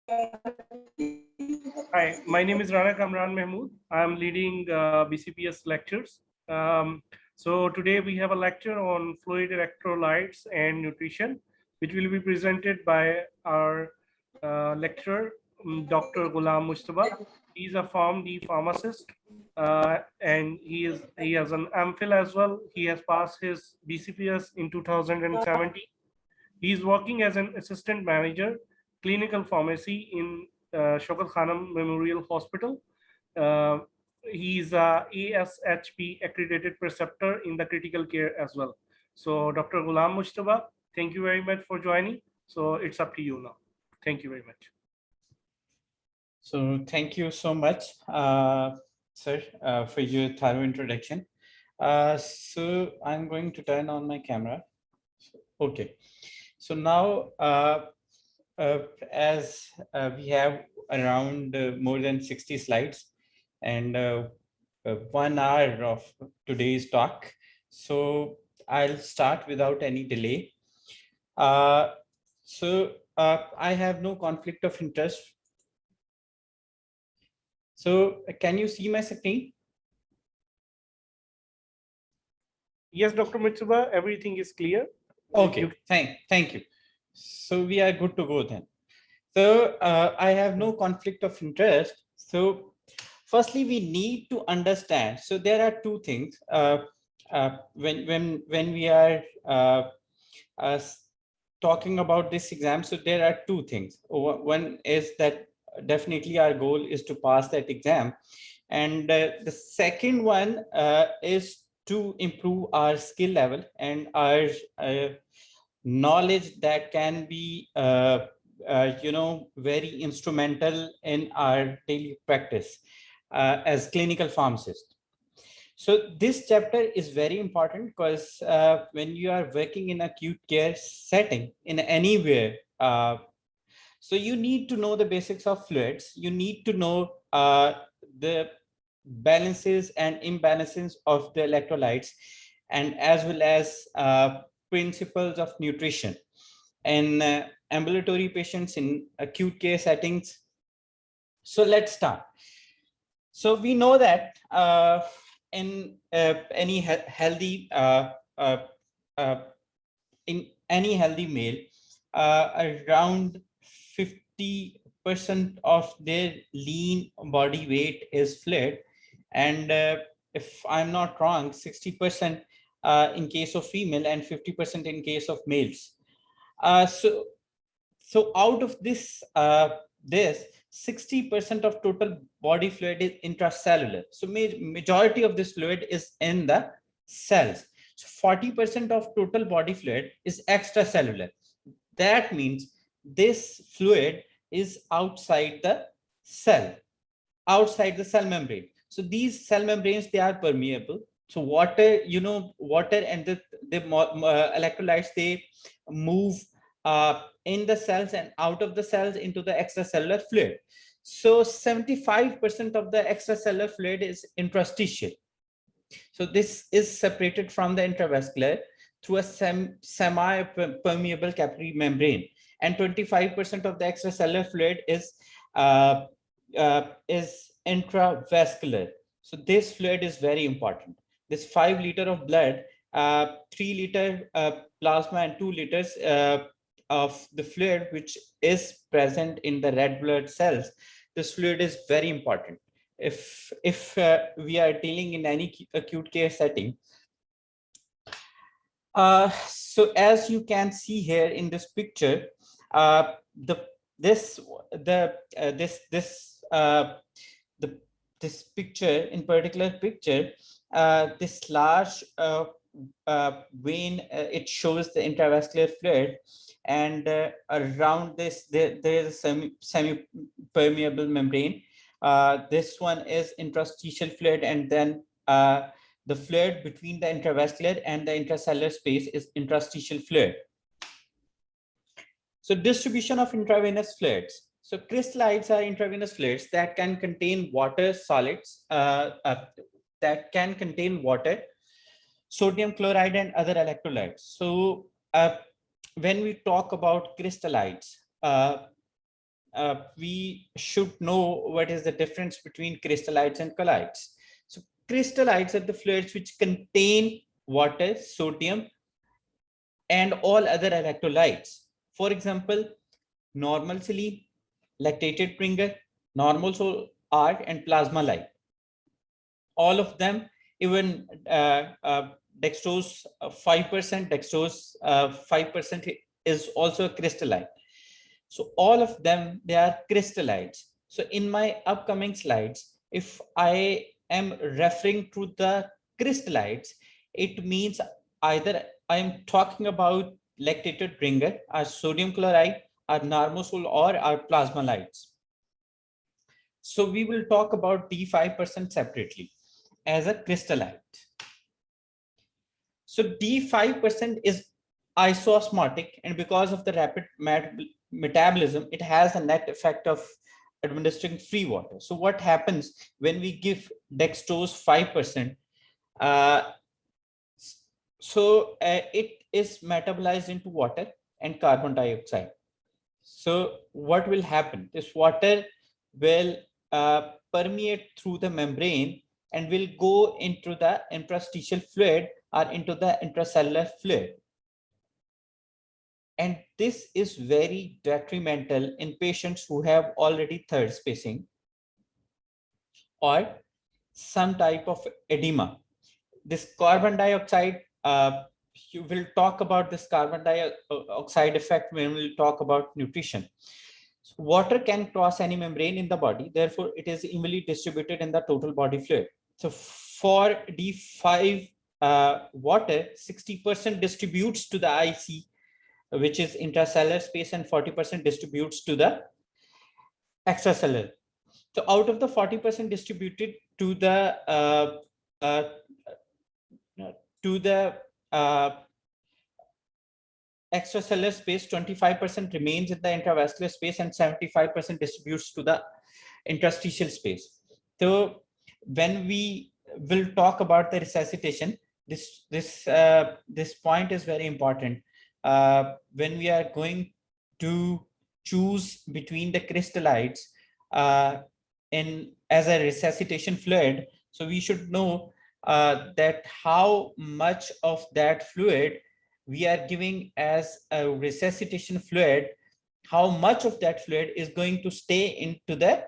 Hi, my name is Rana Kamran Mahmood. I'm leading BCPS lectures. So today we have a lecture on fluid electrolytes and nutrition, which will be presented by our lecturer, Dr. Ghulam Mujtaba. He's a PharmD pharmacist, and he has an MPhil as well. He has passed his BCPS in 2017. He is working as an assistant manager, clinical pharmacy in Shaukat Khanam Memorial Hospital. Uh, he is a ASHP accredited preceptor in the critical care as well. So, Dr. Ghulam Mujtaba, thank you very much for joining. So, it's up to you now. Thank you very much. So thank you so much, sir, for your thorough introduction. So I'm going to turn on my camera. Okay. So now, as we have around more than 60 slides and 1 hour of today's talk, so I'll start without any delay. I have no conflict of interest. So can you see my screen? Yes, Dr. Mujtaba, everything is clear. Okay, thank you. So we are good to go then. So I have no conflict of interest. So firstly, we need to understand. So there are two things when we are talking about this exam. So there are two things. One is that definitely our goal is to pass that exam, and the second one is to improve our skill level and our knowledge that can be very instrumental in our daily practice as clinical pharmacists. So this chapter is very important because when you are working in acute care setting in anywhere, so you need to know the basics of fluids. You need to know the balances and imbalances of the electrolytes, and as well as principles of nutrition in ambulatory patients in acute care settings. So let's start. So we know that in any healthy in any healthy male, around 50% of their lean body weight is fluid, and if I'm not wrong, 60% in case of female and 50% in case of males. So out of this, 60% of total body fluid is intracellular. So majority of this fluid is in the cells. So 40% of total body fluid is extracellular. That means this fluid is outside the cell, outside the cell membrane. So these cell membranes, they are permeable. So water, water and the electrolytes, they move in the cells and out of the cells into the extracellular fluid. So 75% of the extracellular fluid is interstitial. So this is separated from the intravascular through a semi-permeable capillary membrane, and 25% of the extracellular fluid is intravascular. So this fluid is very important. This 5 liters of blood, 3 liter plasma, and 2 liters of the fluid which is present in the red blood cells. This fluid is very important if we are dealing in any acute care setting. So as you can see here in this picture, this picture, in particular picture, this large vein, it shows the intravascular fluid, and around this there is a semi-permeable membrane. This one is interstitial fluid, and then the fluid between the intravascular and the intracellular space is interstitial fluid. So distribution of intravenous fluids. So crystallites are intravenous fluids that can contain water solids, that can contain water, sodium chloride, and other electrolytes. So when we talk about crystallites, we should know what is the difference between crystallites and colloids. So crystallites are the fluids which contain water, sodium, and all other electrolytes. For example, normal saline, lactated bringer, normal solar, and plasma light. All of them, even dextrose 5%, dextrose 5% is also a crystallite. So all of them, they are crystallites. So in my upcoming slides, if I am referring to the crystallites, it means either I am talking about lactated bringer, or sodium chloride, or normosol, or our plasma lights. So we will talk about D5% separately as a crystallite. So D5% is isosmotic, and because of the rapid metabolism, it has a net effect of administering free water. So what happens when we give dextrose 5%? It is metabolized into water and carbon dioxide. So what will happen? This water will permeate through the membrane and will go into the interstitial fluid or into the intracellular fluid. And this is very detrimental in patients who have already third spacing or some type of edema. This carbon dioxide, you will talk about this carbon dioxide effect when we'll talk about nutrition. So water can cross any membrane in the body, therefore it is evenly distributed in the total body fluid. So for D5 water, 60% distributes to the IC, which is intracellular space, and 40% distributes to the extracellular. So out of the 40% distributed to the extracellular space, 25% remains in the intravascular space, and 75% distributes to the interstitial space. So when we will talk about the resuscitation, this point is very important. When we are going to choose between the crystallites as a resuscitation fluid, so we should know that how much of that fluid we are giving as a resuscitation fluid, how much of that fluid is going to stay into the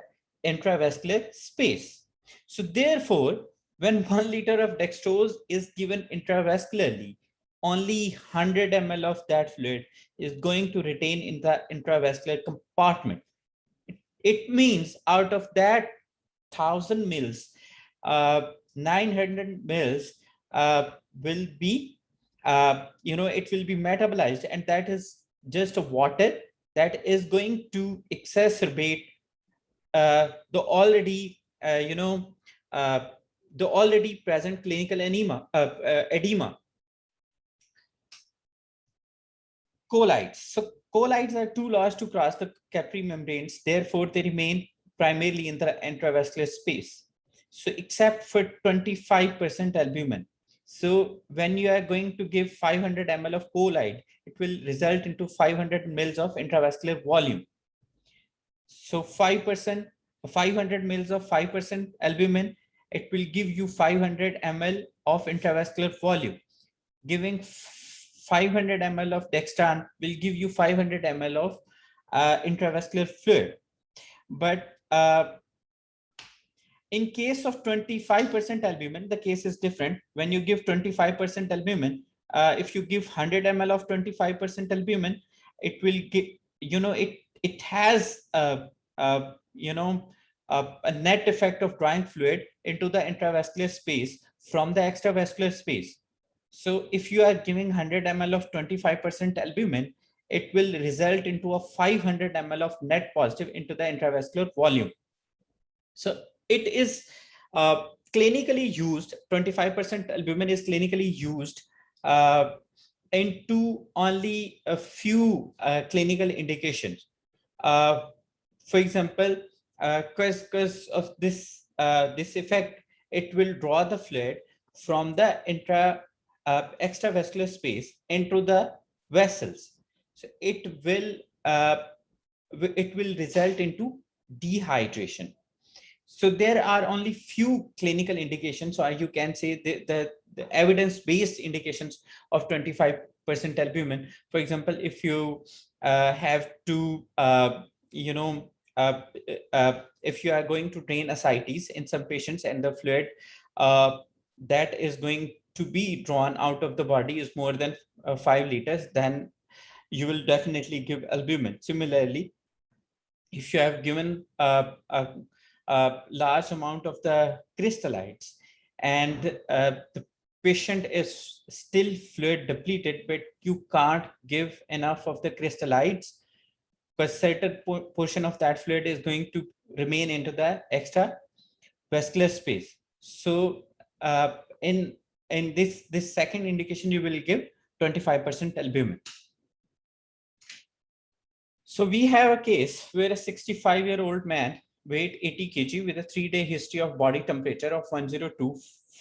intravascular space. So therefore, when 1 liter of dextrose is given intravascularly, only 100 ml of that fluid is going to retain in the intravascular compartment. It means out of that 1000 mils, 900 mils will be, it will be metabolized, and that is just a water that is going to exacerbate the already, the already present clinical edema. Colloids. So colloids are too large to cross the capillary membranes. Therefore, they remain primarily in the intravascular space. So except for 25% albumin. So when you are going to give 500 ml of colloid, it will result into 500 mils of intravascular volume. So 5%, 500 mils of 5% albumin, it will give you 500 ml of intravascular volume. Giving 500 ml of dextran will give you 500 ml of intravascular fluid. But in case of 25% albumin, the case is different. When you give 25% albumin, if you give 100 ml of 25% albumin, it will give, it has a net effect of drawing fluid into the intravascular space from the extravascular space. So if you are giving 100 ml of 25% albumin, it will result into a 500 ml of net positive into the intravascular volume. So it is clinically used, 25% albumin is clinically used into only a few clinical indications. For example, because of this effect, it will draw the fluid from the extravascular space into the vessels. So it will it will result into dehydration. So there are only few clinical indications, or you can say the evidence-based indications of 25% albumin. For example, if you have to, if you are going to train ascites in some patients and the fluid that is going to be drawn out of the body is more than 5 liters, then you will definitely give albumin. Similarly, if you have given a large amount of the crystallites and the patient is still fluid depleted, but you can't give enough of the crystallites because certain portion of that fluid is going to remain into the extra vascular space. So in this second indication, you will give 25% albumin. So we have a case where a 65-year-old man, weight 80 kg, with a 3-day history of body temperature of 102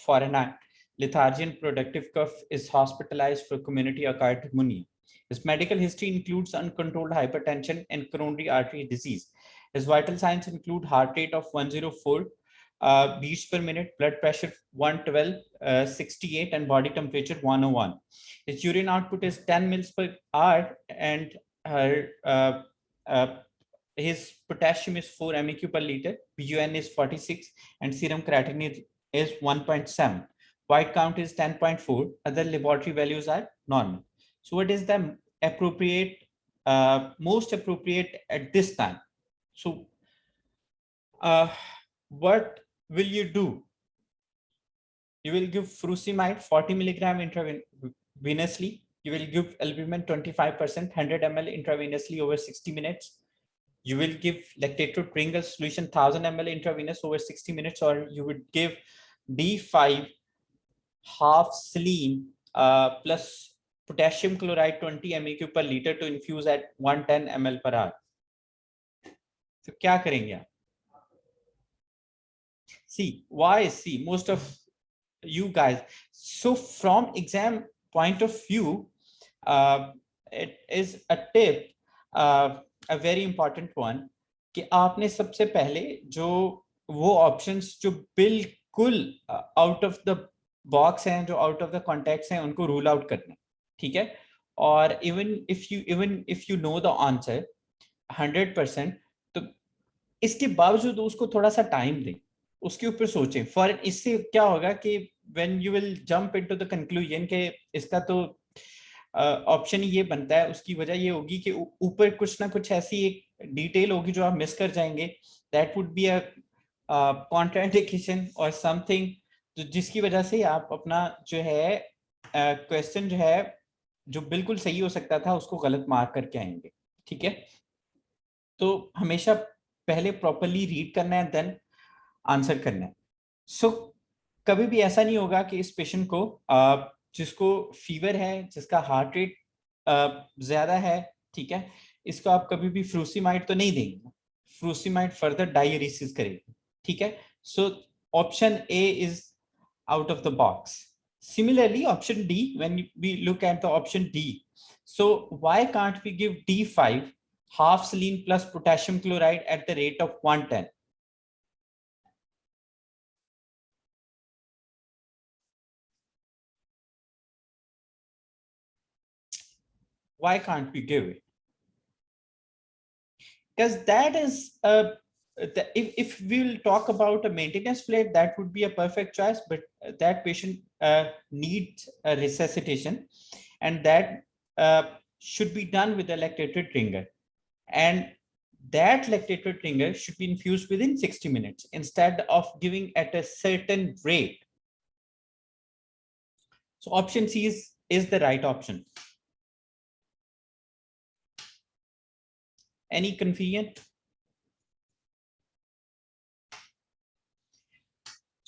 Fahrenheit, lethargy and productive cough, is hospitalized for community-acquired pneumonia. His medical history includes uncontrolled hypertension and coronary artery disease. His vital signs include heart rate of 104 beats per minute, blood pressure 112, 68, and body temperature 101. His urine output is 10 mils per hour, and his potassium is 4 MEq per liter, BUN is 46, and serum creatinine is 1.7. White count is 10.4. Other laboratory values are normal. So what is the appropriate, most appropriate at this time? So what will you do? You will give furosemide 40 milligram intravenously. You will give albumin 25%, 100 ml intravenously over 60 minutes. You will give lactated Pringle solution 1000 ml intravenous over 60 minutes, or you would give D5 half saline plus potassium chloride 20 MEq per liter to infuse at 110 ml per hour. So क्या करेंगे आप? See, why? See, most of you guys. So from exam point of view, it is a tip, a very important one, कि आपने सबसे पहले जो वो options जो बिल्कुल out of the box हैं, जो out of the context हैं, उनको rule out करना, ठीक है? और even if you know the answer 100%, तो इसके बावजूद उसको थोड़ा सा टाइम दें, उसके ऊपर सोचें. फॉर इससे क्या होगा कि when you will jump into the conclusion के इसका तो ऑप्शन ये बनता है, उसकी वजह ये होगी कि ऊपर कुछ ना कुछ ऐसी एक डिटेल होगी जो आप मिस कर जाएंगे. That would be a contradiction और समथिंग, जिसकी वजह से आप अपना जो है क्वेश्चन जो है जो बिल्कुल सही हो सकता था उसको गलत मार्क करके आएंगे. ठीक है, तो हमेशा पहले प्रॉपर्ली रीड करना है, देन आंसर करना है. सो कभी भी ऐसा नहीं होगा कि इस पेशेंट को जिसको फीवर है, जिसका हार्ट रेट ज्यादा है, ठीक है, इसको आप कभी भी फ्रूसिमाइड तो नहीं देंगे. फ्रूसिमाइड फर्दर डाययूरेसिस करेगी. ठीक है, so option A is out of the box. Similarly, option D, when we look at the option D, so why can't we give D5 half saline plus potassium chloride at the rate of 110? Why can't we give it? Because that is if we will talk about a maintenance plate, that would be a perfect choice, but that patient needs a resuscitation, and that should be done with a lactated ringer, and that lactated ringer should be infused within 60 minutes instead of giving at a certain rate. So option C is the right option. Any confusion?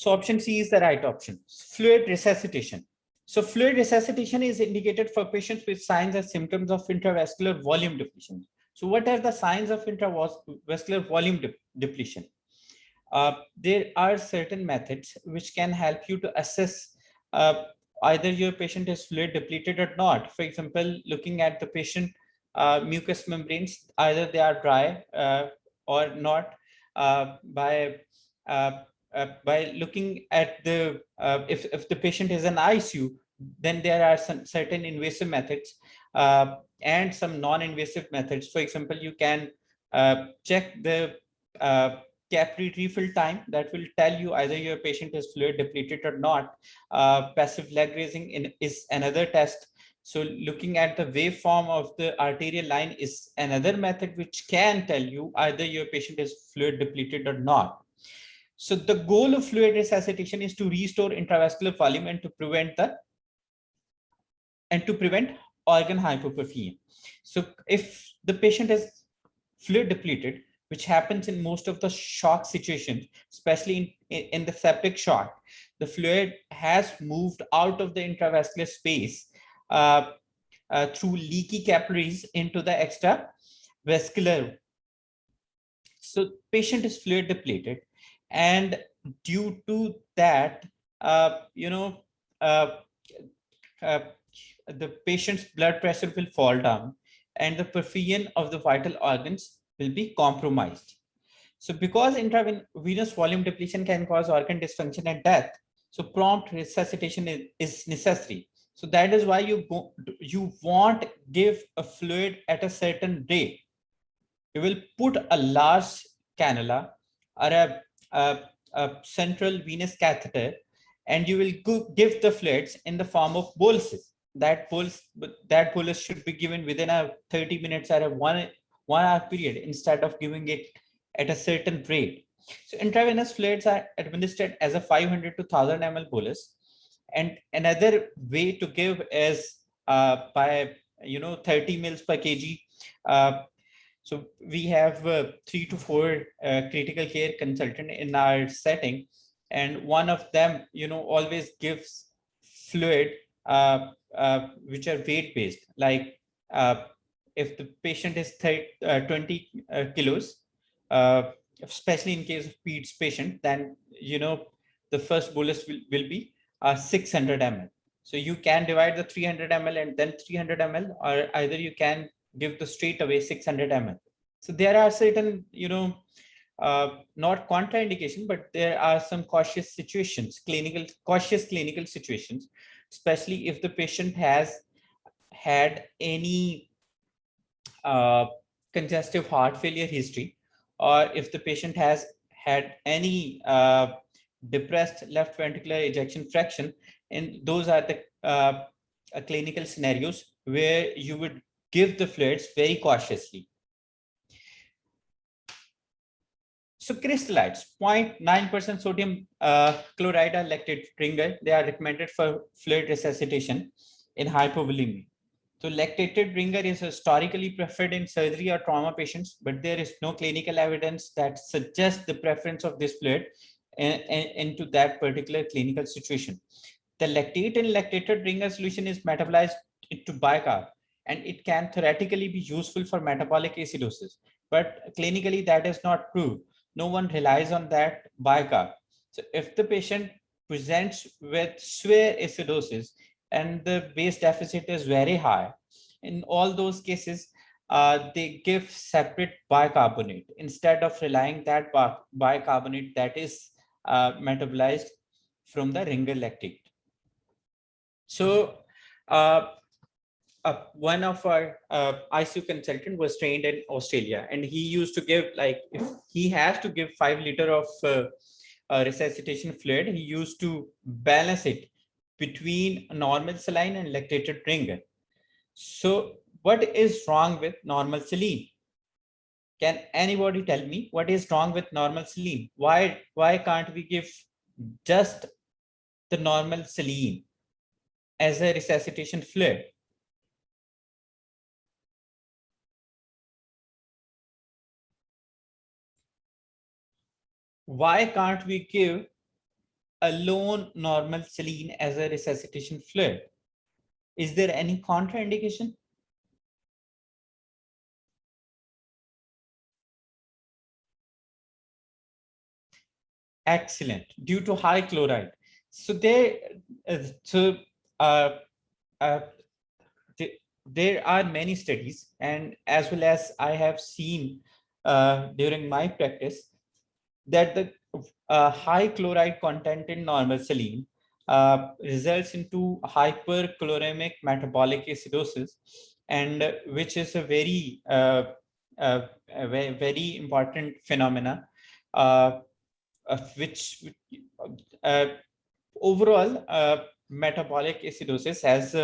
So option C is the right option. Fluid resuscitation. So fluid resuscitation is indicated for patients with signs and symptoms of intravascular volume depletion. So what are the signs of intravascular volume depletion? There are certain methods which can help you to assess either your patient is fluid depleted or not. For example, looking at the patient mucous membranes, either they are dry or not, by looking at the if the patient is in ICU, then there are some certain invasive methods and some non-invasive methods. For example, you can check the capillary refill time. That will tell you either your patient is fluid depleted or not. Passive leg raising is another test. So looking at the waveform of the arterial line is another method which can tell you either your patient is fluid depleted or not. So the goal of fluid resuscitation is to restore intravascular volume and to prevent organ hypoperfusion. So if the patient is fluid depleted, which happens in most of the shock situations, especially in the septic shock, the fluid has moved out of the intravascular space through leaky capillaries into the extravascular. So patient is fluid depleted, and due to that, uh, the patient's blood pressure will fall down and the perfusion of the vital organs will be compromised. So because intravenous volume depletion can cause organ dysfunction and death, so prompt resuscitation is necessary. So that is why you won't give a fluid at a certain rate. You will put a large cannula or a central venous catheter, and you will give the fluids in the form of boluses. That bolus should be given within a 30 minutes or a one hour period instead of giving it at a certain rate. So intravenous fluids are administered as a 500 to 1000 ml bolus, and another way to give is by 30 mils per kg. So we have 3 to 4 critical care consultant in our setting, and one of them always gives fluid which are weight based, like if the patient is 20 kilos, especially in case of peds patient, then the first bolus will be 600 ml. So you can divide the 300 ml and then 300 ml, or either you can give the straight away 600 ml. So there are certain not contraindication, but there are some cautious situations, cautious clinical situations, especially if the patient has had any congestive heart failure history, or if the patient has had any depressed left ventricular ejection fraction. And those are the clinical scenarios where you would give the fluids very cautiously. So crystallites, 0.9% sodium chloride are lactate ringer. They are recommended for fluid resuscitation in hypovolemia. So lactated ringer is historically preferred in surgery or trauma patients, but there is no clinical evidence that suggests the preference of this fluid into that particular clinical situation. The lactate in lactated ringer solution is metabolized into bicarb, and it can theoretically be useful for metabolic acidosis, but clinically that is not true. No one relies on that bicarb. So if the patient presents with severe acidosis and the base deficit is very high, in all those cases, they give separate bicarbonate instead of relying that bicarbonate that is metabolized from the ringer lactate. So one of our ICU consultant was trained in Australia, and he used to give, like, if he has to give 5 liters of resuscitation fluid, he used to balance it between normal saline and lactated ringer. So what is wrong with normal saline? Can anybody tell me what is wrong with normal saline? Why can't we give just the normal saline as a resuscitation fluid? Why can't we give alone normal saline as a resuscitation fluid? Is there any contraindication? Excellent. Due to high chloride. So they, uh, uh, there are many studies, and as well as I have seen during my practice, that the high chloride content in normal saline results into hyperchloremic metabolic acidosis, and which is a very important phenomena, uh, which uh, overall metabolic acidosis has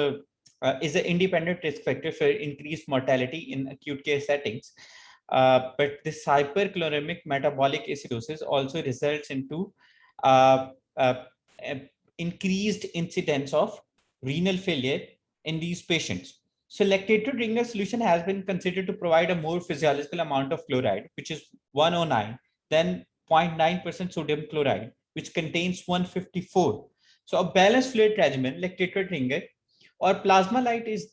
is an independent risk factor for increased mortality in acute care settings. But this hyperchloremic metabolic acidosis also results into uh, uh, uh, increased incidence of renal failure in these patients. So lactated ringer solution has been considered to provide a more physiological amount of chloride, which is 109, than 0.9% sodium chloride, which contains 154. So a balanced fluid regimen, lactated ringer or plasma light, is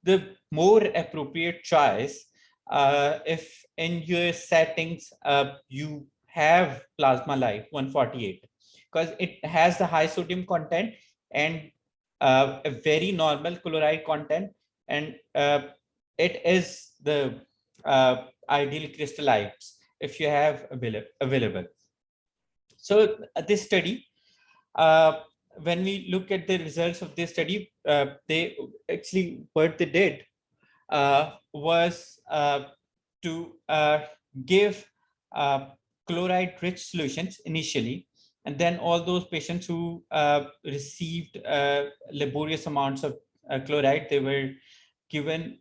the more appropriate choice if in your settings you have plasma light 148, because it has the high sodium content and a very normal chloride content, and it is the ideal crystallites if you have available. So this study, uh, when we look at the results of this study, they actually, what they did was to give chloride rich solutions initially, and then all those patients who received laborious amounts of chloride, they were given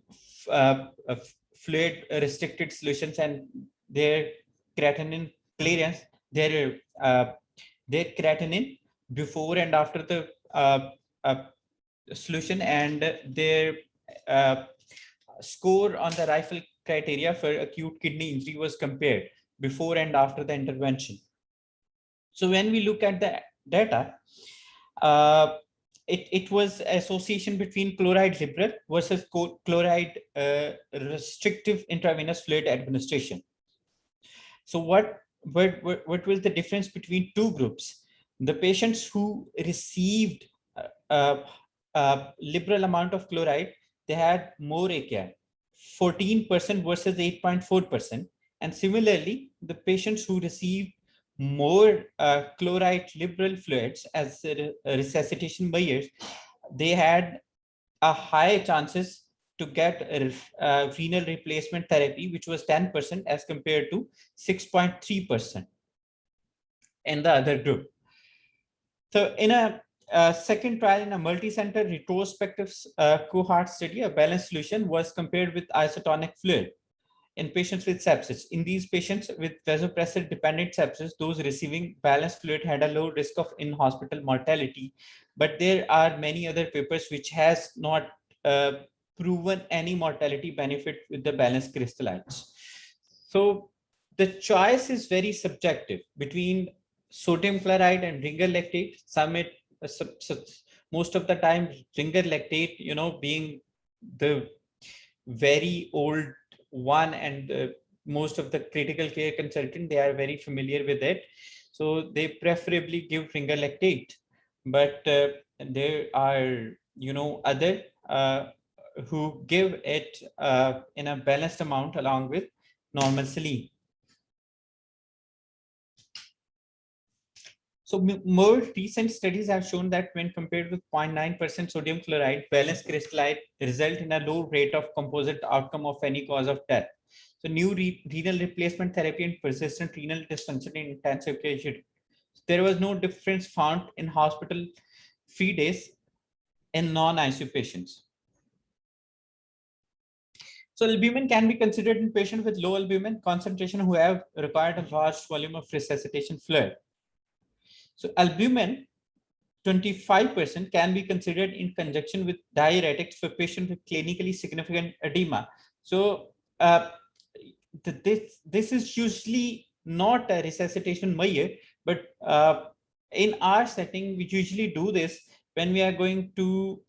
fluid restricted solutions, and their creatinine clearance, their creatinine before and after the uh, solution, and their uh, score on the rifle criteria for acute kidney injury was compared before and after the intervention. So when we look at the data, it was association between chloride liberal versus chloride restrictive intravenous fluid administration. So what was the difference between two groups? The patients who received liberal amount of chloride, they had more AKI, 14% versus 8.4%. And similarly, the patients who received more chloride liberal fluids as resuscitation measures, they had a high chances to get a renal replacement therapy, which was 10% as compared to 6.3% in the other group. So in a second trial in a multi-center retrospective cohort study, a balanced solution was compared with isotonic fluid in patients with sepsis. In these patients with vasopressor dependent sepsis, those receiving balanced fluid had a low risk of in-hospital mortality. But there are many other papers which has not proven any mortality benefit with the balanced crystallites. So the choice is very subjective between sodium chloride and ringer lactate. Most of the time, ringer lactate, being the very old one, and most of the critical care consultant, they are very familiar with it, so they preferably give ringer lactate. But there are other who give it in a balanced amount along with normal saline. So more recent studies have shown that when compared with 0.9% sodium chloride, balanced crystallite result in a low rate of composite outcome of any cause of death. So new renal replacement therapy and persistent renal dysfunction in intensive care unit. There was no difference found in hospital free days in non-ICU patients. So albumin can be considered in patients with low albumin concentration who have required a large volume of resuscitation fluid. So albumin 25% can be considered in conjunction with diuretics for patients with clinically significant edema. So this is usually not a resuscitation measure, but in our setting, we usually do this when we are going to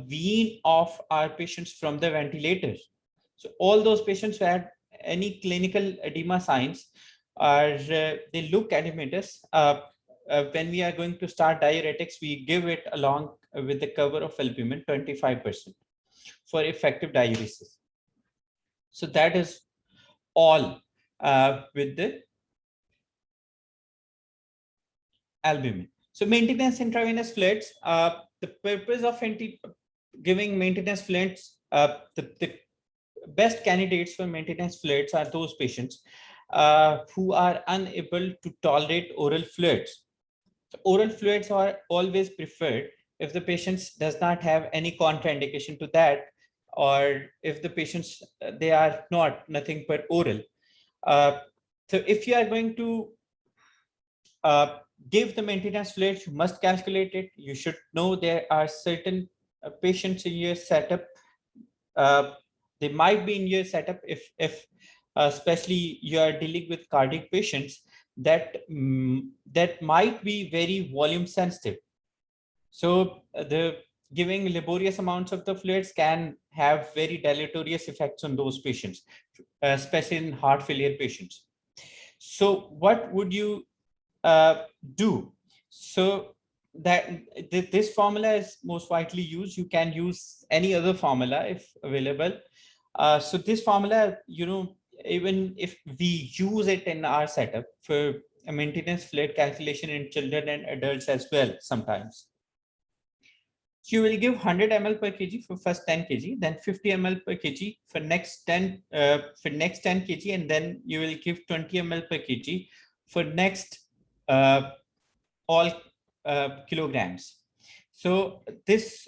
wean off our patients from the ventilators. So all those patients who had any clinical edema signs, are they look edematous. When we are going to start diuretics, we give it along with the cover of albumin 25%. for effective diuresis. So that is all with the albumin. So maintenance intravenous fluids, the purpose of giving maintenance fluids, the best candidates for maintenance fluids are those patients who are unable to tolerate oral fluids. So oral fluids are always preferred if the patient does not have any contraindication to that, or if the patients, they are nothing but oral. So if you are going to give the maintenance fluids, you must calculate it. You should know there are certain patients in your setup. They might be in your setup if especially you are dealing with cardiac patients that that might be very volume sensitive. So the giving laborious amounts of the fluids can have very deleterious effects on those patients, especially in heart failure patients. So what would you do? So that this formula is most widely used. You can use any other formula if available. So this formula, you know, even if we use it in our setup for a maintenance fluid calculation in children and adults as well sometimes. So you will give 100 ml per kg for first 10 kg, then 50 ml per kg for next 10 kg, and then you will give 20 ml per kg for next all kilograms. So this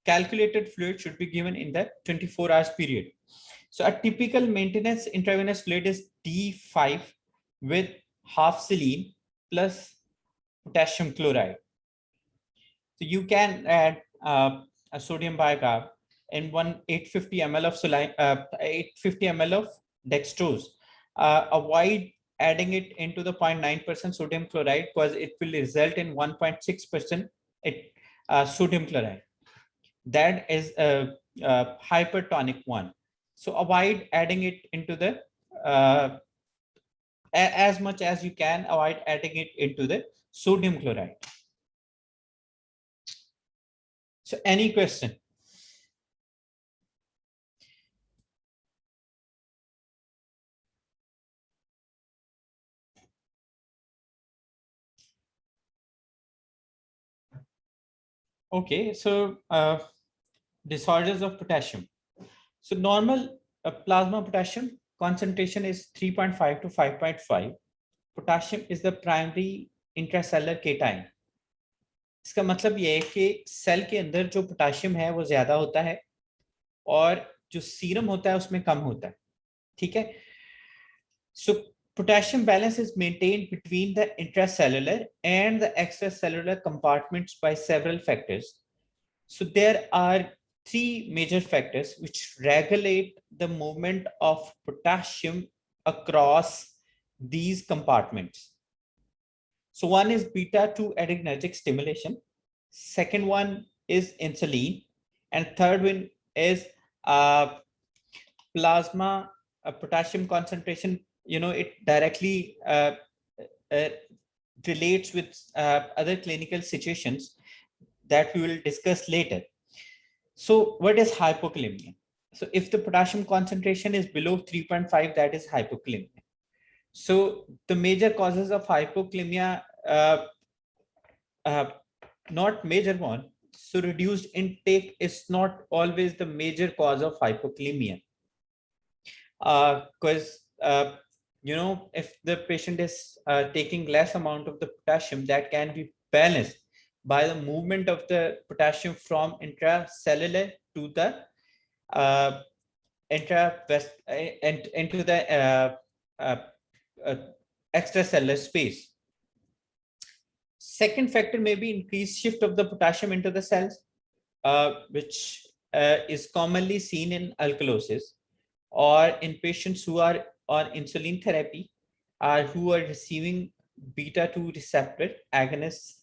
calculated fluid should be given in the 24 hours period. So a typical maintenance intravenous fluid is D5 with half saline plus potassium chloride. So you can add a sodium bicarb and 850 ml of saline, 850 ml of dextrose. Avoid adding it into the 0.9% sodium chloride because it will result in 1.6% sodium chloride. That is a hypertonic one. So avoid adding it into the as much as you can avoid adding it into the sodium chloride. So any question? Okay, so disorders of potassium. So normal plasma potassium concentration is 3.5 to 5.5. Potassium is the primary intracellular cation. इसका मतलब ये है कि cell के अंदर जो potassium है वो ज्यादा होता है और जो सीरम होता है उसमें कम होता है, ठीक है? So potassium balance is maintained between the intracellular and the extracellular compartments by several factors. So there are three major factors which regulate the movement of potassium across these compartments. So one is beta-2 adrenergic stimulation. Second one is insulin. And third one is plasma potassium concentration. You know, it directly relates with other clinical situations that we will discuss later. So what is hypokalemia? So if the potassium concentration is below 3.5, that is hypokalemia. So the major causes of hypokalemia, not major one. So reduced intake is not always the major cause of hypokalemia. Because you know, if the patient is taking less amount of the potassium, that can be balanced by the movement of the potassium from intracellular to the into the extracellular space. Second factor may be increased shift of the potassium into the cells, which is commonly seen in alkalosis or in patients who are on insulin therapy or who are receiving beta-2 receptor agonists,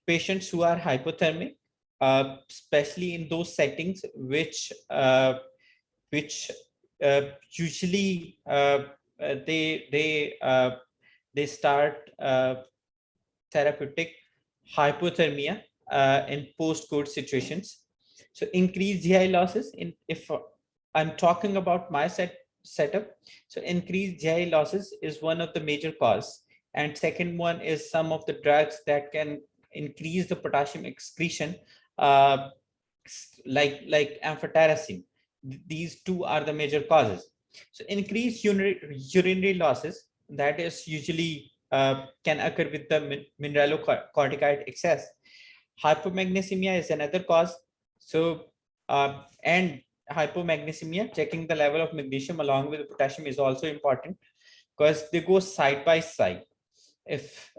patients who are hypothermic, especially in those settings which usually they start therapeutic hypothermia in post-COVID situations. So increased GI losses, if I'm talking about my setup, so increased GI losses is one of the major cause. And second one is some of the drugs that can increase the potassium excretion, uh, like amphotericin. These two are the major causes. So increased urinary losses, that is usually can occur with the mineralocorticoid excess. Hypomagnesemia is another cause. So and hypomagnesemia, checking the level of magnesium along with the potassium is also important, because they go side by side. If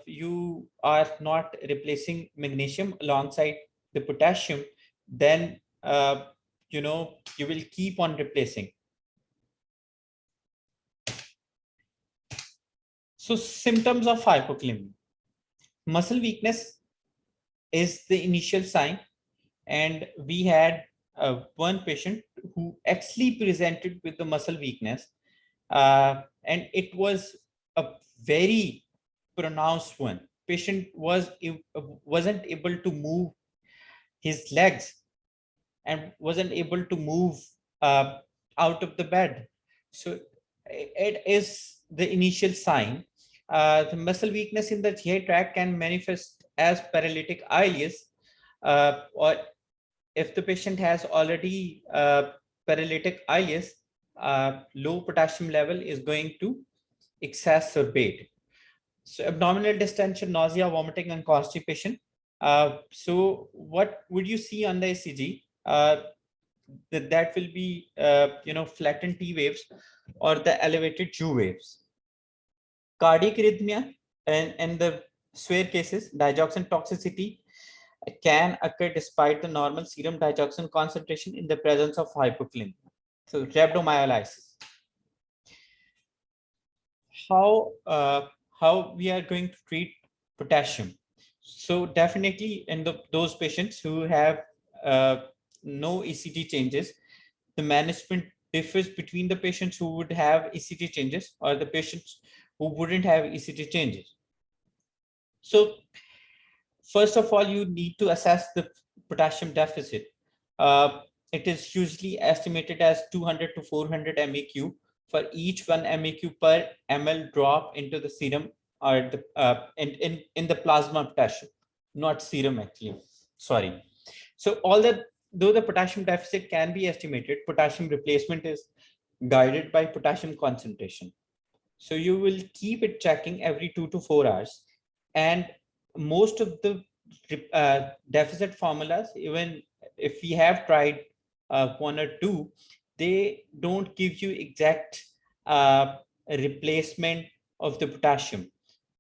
you are not replacing magnesium alongside the potassium, then you know, you will keep on replacing. So symptoms of hypokalemia: muscle weakness is the initial sign, and we had one patient who actually presented with the muscle weakness, and it was a very pronounced one. Patient wasn't able to move his legs and wasn't able to move uh, out of the bed. So it is the initial sign. The muscle weakness in the GI tract can manifest as paralytic ileus, or if the patient has already paralytic ileus, low potassium level is going to exacerbate. So abdominal distension, nausea, vomiting, and constipation. So what would you see on the ECG? That will be you know, flattened T waves or the elevated Q waves. Cardiac arrhythmia and the severe cases, digoxin toxicity can occur despite the normal serum digoxin concentration in the presence of hypokalemia. So rhabdomyolysis. How we are going to treat potassium? So definitely in those patients who have no ECG changes, the management differs between the patients who would have ECG changes or the patients who wouldn't have ECG changes. So first of all, you need to assess the potassium deficit. It is usually estimated as 200 to 400 MEq for each 1 MEq per ml drop into the serum, or the in the plasma potassium, not serum actually. Sorry. So though the potassium deficit can be estimated, potassium replacement is guided by potassium concentration. So you will keep it checking every 2 to 4 hours. And most of the deficit formulas, even if we have tried one or two, they don't give you exact replacement of the potassium.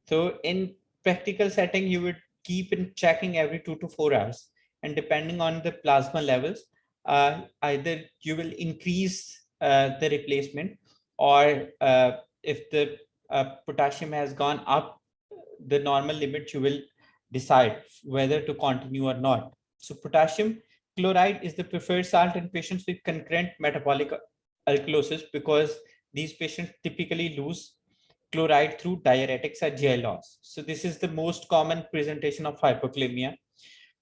So in practical setting, you would keep in checking every 2 to 4 hours. And depending on the plasma levels, either you will increase the replacement, or if the potassium has gone up the normal limit, you will decide whether to continue or not. So potassium chloride is the preferred salt in patients with concurrent metabolic alkalosis, because these patients typically lose chloride through diuretics or GI loss. So this is the most common presentation of hypokalemia.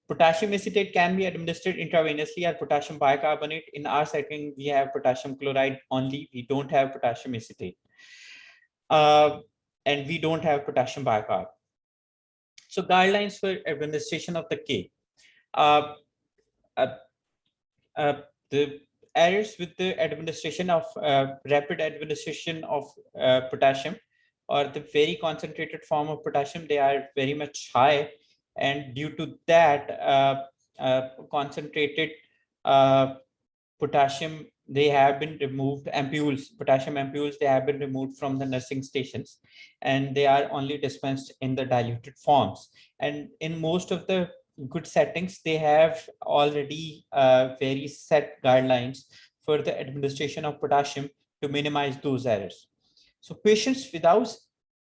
Potassium acetate can be administered intravenously or potassium bicarbonate. In our setting, we have potassium chloride only. We don't have potassium acetate. And we don't have potassium bicarb. So guidelines for administration of the K. Uh, uh, the errors with the administration of rapid administration of potassium, or the very concentrated form of potassium, they are very much high, and due to that concentrated potassium, they have been removed, potassium ampules, they have been removed from the nursing stations, and they are only dispensed in the diluted forms. And in most of the good settings, they have already very set guidelines for the administration of potassium to minimize those errors. So patients without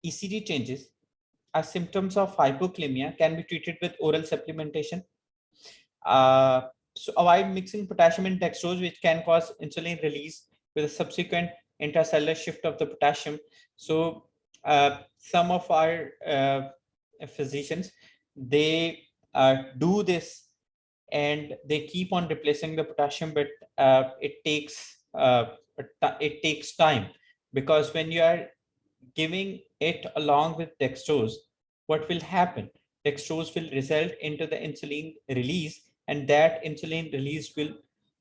ECG changes or symptoms of hypokalemia can be treated with oral supplementation. So avoid mixing potassium and dextrose, which can cause insulin release with a subsequent intracellular shift of the potassium. So some of our physicians, they do this and they keep on replacing the potassium, but it takes time, because when you are giving it along with dextrose, what will happen? Dextrose will result into the insulin release, and that insulin release will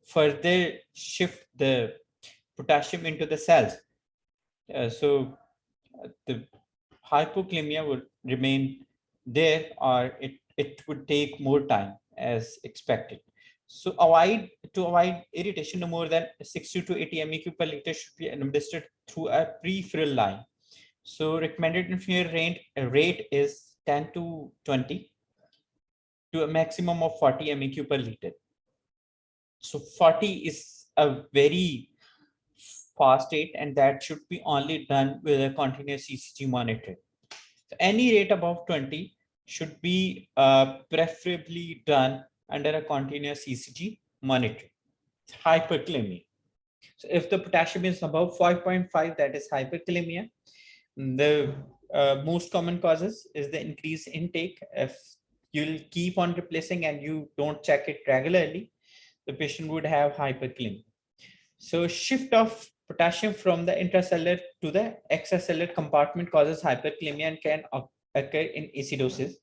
further shift the potassium into the cells. The hypocalcemia would remain there, or it would take more time as expected. So to avoid irritation, no more than 60 to 80 MEQ per liter should be administered through a peripheral line. So recommended infusion rate is 10 to 20 to a maximum of 40 MEQ per liter. So 40 is a very fast rate, and that should be only done with a continuous ECG monitoring. So any rate above 20 should be preferably done under a continuous ECG monitoring. Hyperkalemia. So if the potassium is above 5.5, that is hyperkalemia. The most common causes is the increased intake. If you'll keep on replacing and you don't check it regularly, the patient would have hyperkalemia. So shift of potassium from the intracellular to the extracellular compartment causes hyperkalemia and can occur in acidosis,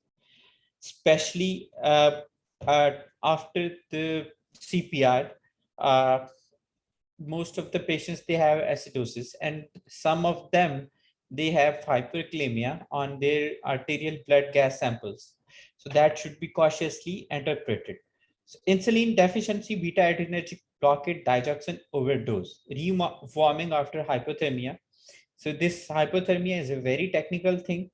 especially after the CPR. Most of the patients, they have acidosis, and some of them, they have hyperkalemia on their arterial blood gas samples. So that should be cautiously interpreted. So insulin deficiency, beta adrenergic blockade, digoxin overdose, rewarming after hypothermia. So this hypothermia is a very technical thing.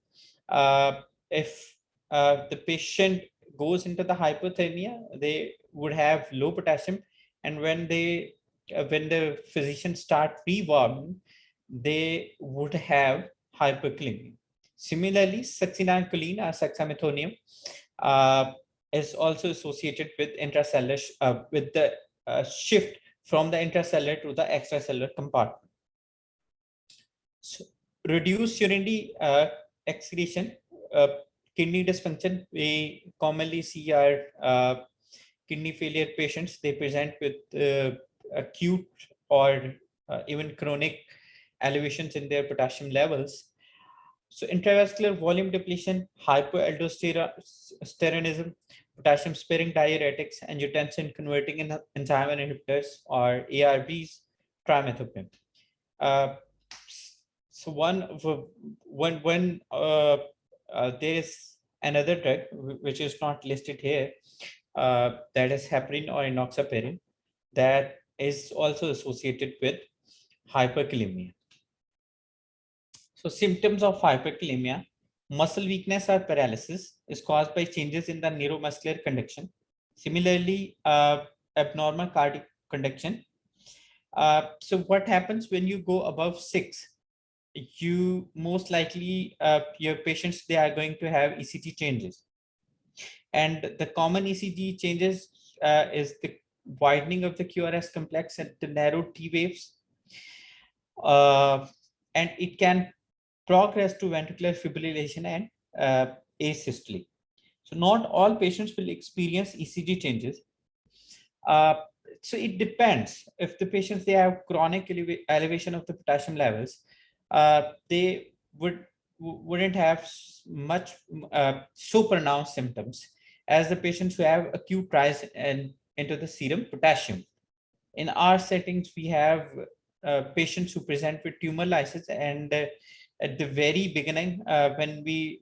If the patient goes into the hypothermia, they would have low potassium, and when the physician start rewarming, they would have hyperkalemia. Similarly, succinylcholine or succinylcholine is also associated with intracellular with the shift from the intracellular to the extracellular compartment. So, reduced urinary excretion, kidney dysfunction. We commonly see our kidney failure patients. They present with acute or even chronic elevations in their potassium levels. So intravascular volume depletion, hypoaldosteronism, potassium sparing diuretics, angiotensin converting enzyme inhibitors or ARBs, trimethoprim. So when there is another drug which is not listed here, that is heparin or enoxaparin, that is also associated with hyperkalemia. So symptoms of hyperkalemia: muscle weakness or paralysis is caused by changes in the neuromuscular conduction. Similarly, abnormal cardiac conduction. So what happens when you go above 6? You most likely, your patients, they are going to have ECG changes. And the common ECG changes is the widening of the QRS complex and the narrow T waves. And it can progress to ventricular fibrillation and asystole. So not all patients will experience ECG changes. So it depends. If the patients, they have chronic elevation of the potassium levels, they wouldn't have much so pronounced symptoms as the patients who have acute rise into the serum potassium. In our settings, we have patients who present with tumor lysis, and at the very beginning, when we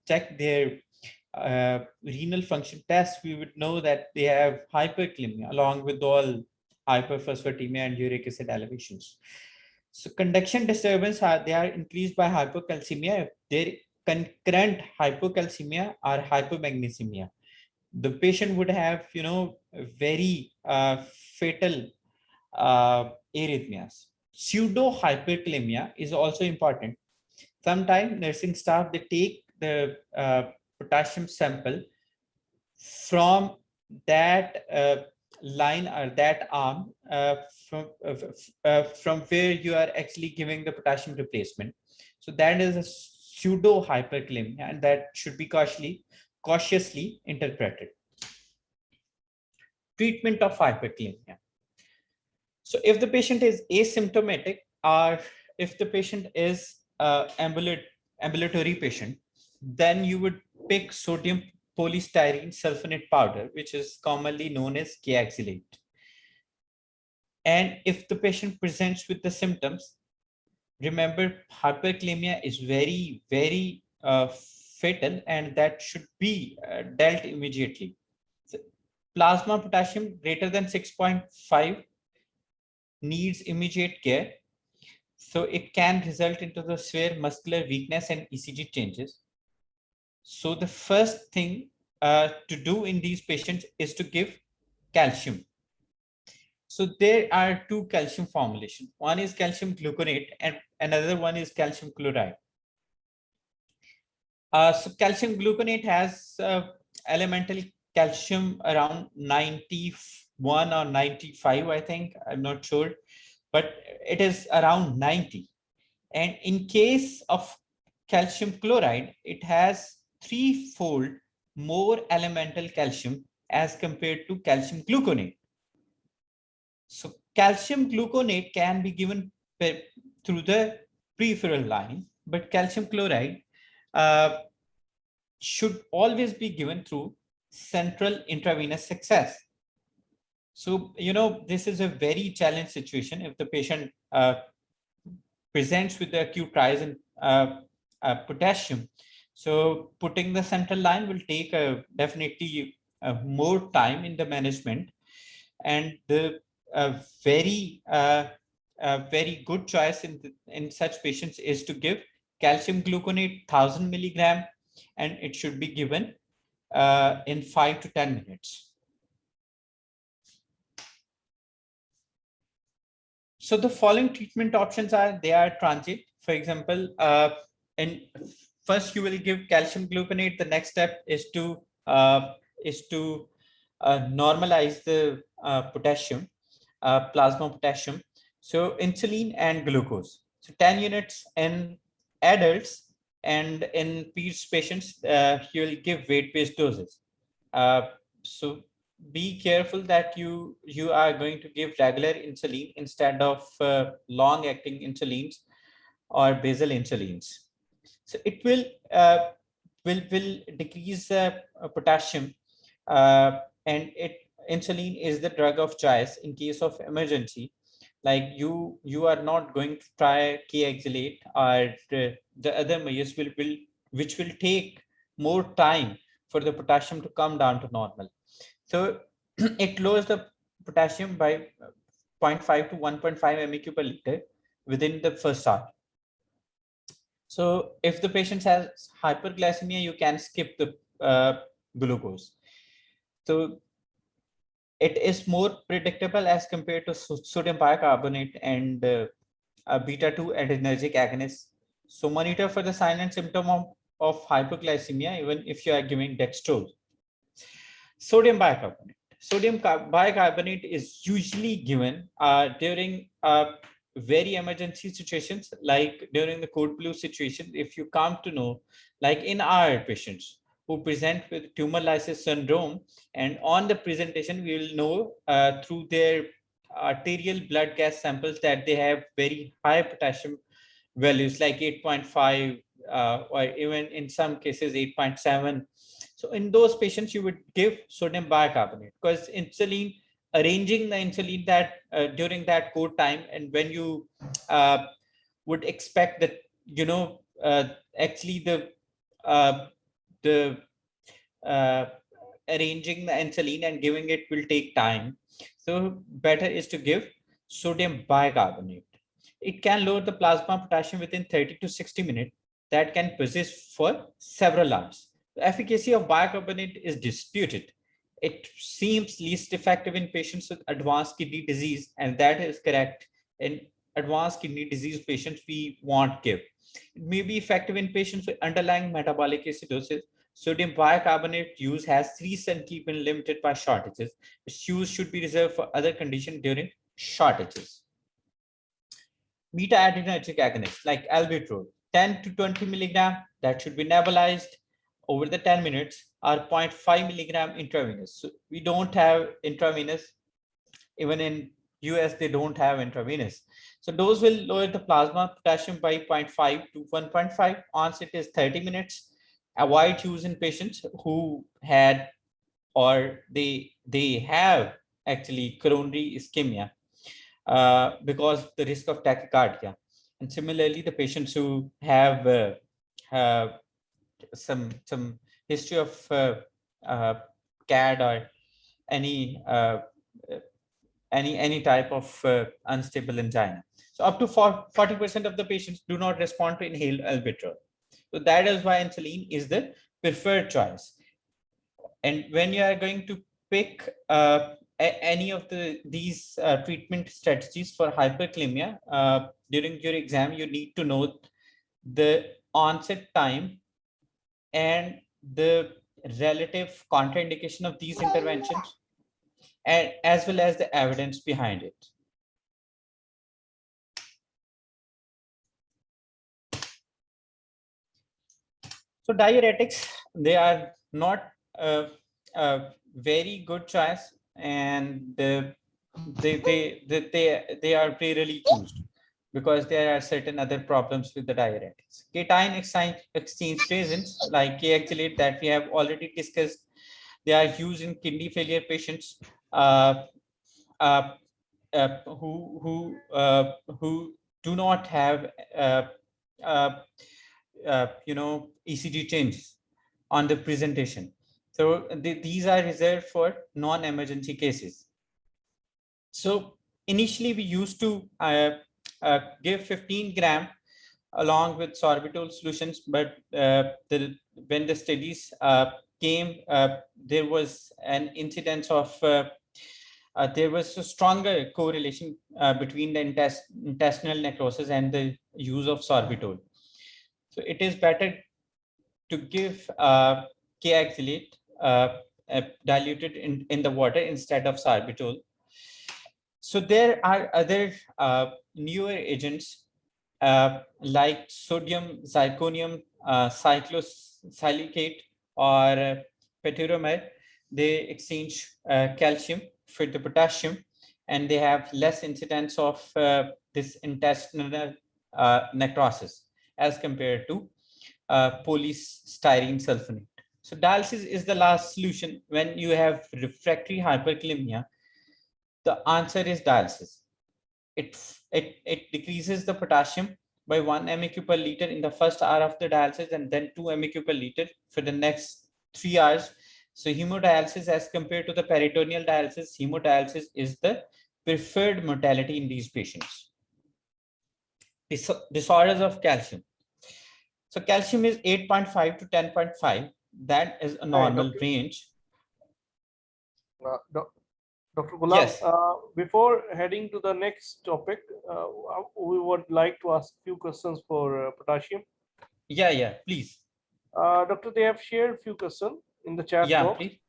check their renal function tests, we would know that they have hyperkalemia along with all hyperphosphatemia and uric acid elevations. So conduction disturbance they are increased by hypocalcemia. Their concurrent hypocalcemia or hypomagnesemia. The patient would have, very fatal arrhythmias. Pseudo hyperkalemia is also important. Sometimes nursing staff, they take the potassium sample from that line or that arm from where you are actually giving the potassium replacement. So that is a pseudo hyperkalemia, and that should be cautiously interpreted. treatment of hyperkalemia. So if the patient is asymptomatic, or if the patient is ambulatory patient, then you would pick sodium polystyrene sulfonate powder, which is commonly known as K-axylate. And if the patient presents with the symptoms, remember hyperkalemia is very, very fatal, and that should be dealt immediately. So plasma potassium greater than 6.5 needs immediate care. So it can result into the severe muscular weakness and ECG changes. So the first thing to do in these patients is to give calcium. So there are two calcium formulations. One is calcium gluconate and another one is calcium chloride. So calcium gluconate has elemental calcium around 91 or 95, I think, I'm not sure, but it is around 90. And in case of calcium chloride, it has threefold more elemental calcium as compared to calcium gluconate. So calcium gluconate can be given through the peripheral line, but calcium chloride should always be given through central intravenous access. So, this is a very challenging situation if the patient presents with the acute rise in potassium. So putting the central line will take definitely more time in the management, and the very good choice in such patients is to give calcium gluconate 1000 milligram, and it should be given in 5 to 10 minutes. So the following treatment options are, they are transient. For example, and first you will give calcium gluconate. The next step is to normalize the potassium, plasma potassium. So insulin and glucose. So 10 units in adults, and in peds patients, you will give weight-based doses. So be careful that you are going to give regular insulin instead of long-acting insulins or basal insulins. So it will decrease potassium, and insulin is the drug of choice in case of emergency. Like you are not going to try K-axylate or the other measures which will take more time for the potassium to come down to normal. So it lowers the potassium by 0.5 to 1.5 MEq per liter within the first hour. So if the patient has hyperglycemia, you can skip the glucose. So it is more predictable as compared to sodium bicarbonate and beta-2 adrenergic agonists. So monitor for the sign and symptom of hypoglycemia, even if you are giving dextrose. Sodium bicarbonate. Sodium bicarbonate is usually given during very emergency situations, like during the code blue situation. If you come to know, like in our patients who present with tumor lysis syndrome, and on the presentation we will know through their arterial blood gas samples that they have very high potassium values, like 8.5 or even in some cases 8.7. So in those patients, you would give sodium bicarbonate, because insulin, arranging the insulin that during that code time, and when you would expect that, actually the arranging the insulin and giving it will take time. So better is to give sodium bicarbonate. It can lower the plasma potassium within 30 to 60 minutes. That can persist for several hours. The efficacy of bicarbonate is disputed. It seems least effective in patients with advanced kidney disease, and that is correct. In advanced kidney disease patients, we won't give. It may be effective in patients with underlying metabolic acidosis. Sodium bicarbonate use has reason been limited by shortages. Its use should be reserved for other conditions during shortages. Beta adrenergic agonists like albuterol, 10 to 20 milligram, that should be nebulized. over the 10 minutes are 0.5 milligram intravenous. So we don't have intravenous. Even in US, they don't have intravenous. So those will lower the plasma potassium by 0.5 to 1.5. Onset is 30 minutes. Avoid use in patients who had or they have actually coronary ischemia because the risk of tachycardia. And similarly, the patients who have some history of CAD or any any type of unstable angina. So up to 40% of the patients do not respond to inhaled albuterol. So that is why insulin is the preferred choice. And when you are going to pick any of these treatment strategies for hyperkalemia during your exam, you need to know the onset time and the relative contraindication of these interventions, and as well as the evidence behind it. So diuretics, they are not a very good choice, and they are rarely used because there are certain other problems with the diuretics. Cation exchange agents like K-actylate that we have already discussed, they are used in kidney failure patients uh, uh, who do not have uh, ECG changes on the presentation. So these are reserved for non-emergency cases. So initially we used to give 15 gram along with sorbitol solutions, but when the studies came, there was an incidence of there was a stronger correlation between the intestinal necrosis and the use of sorbitol. So it is better to give K-actylate diluted in the water instead of sorbitol. So there are other newer agents like sodium zirconium cyclosilicate or petromide. They exchange calcium for the potassium, and they have less incidence of this intestinal necrosis as compared to polystyrene sulfonate. So dialysis is the last solution when you have refractory hyperkalemia. The answer is dialysis. It decreases the potassium by 1 MEq per liter in the first hour of the dialysis, and then 2 MEq per liter for the next 3 hours. So hemodialysis as compared to the peritoneal dialysis, hemodialysis is the preferred modality in these patients. Disorders of calcium. So calcium is 8.5 to 10.5. That is a normal range. Dr. Ghulam, Yes. Before heading to the next topic, we would like to ask a few questions for potassium. Yeah, please. Doctor, they have shared a few questions in the chat box. Please.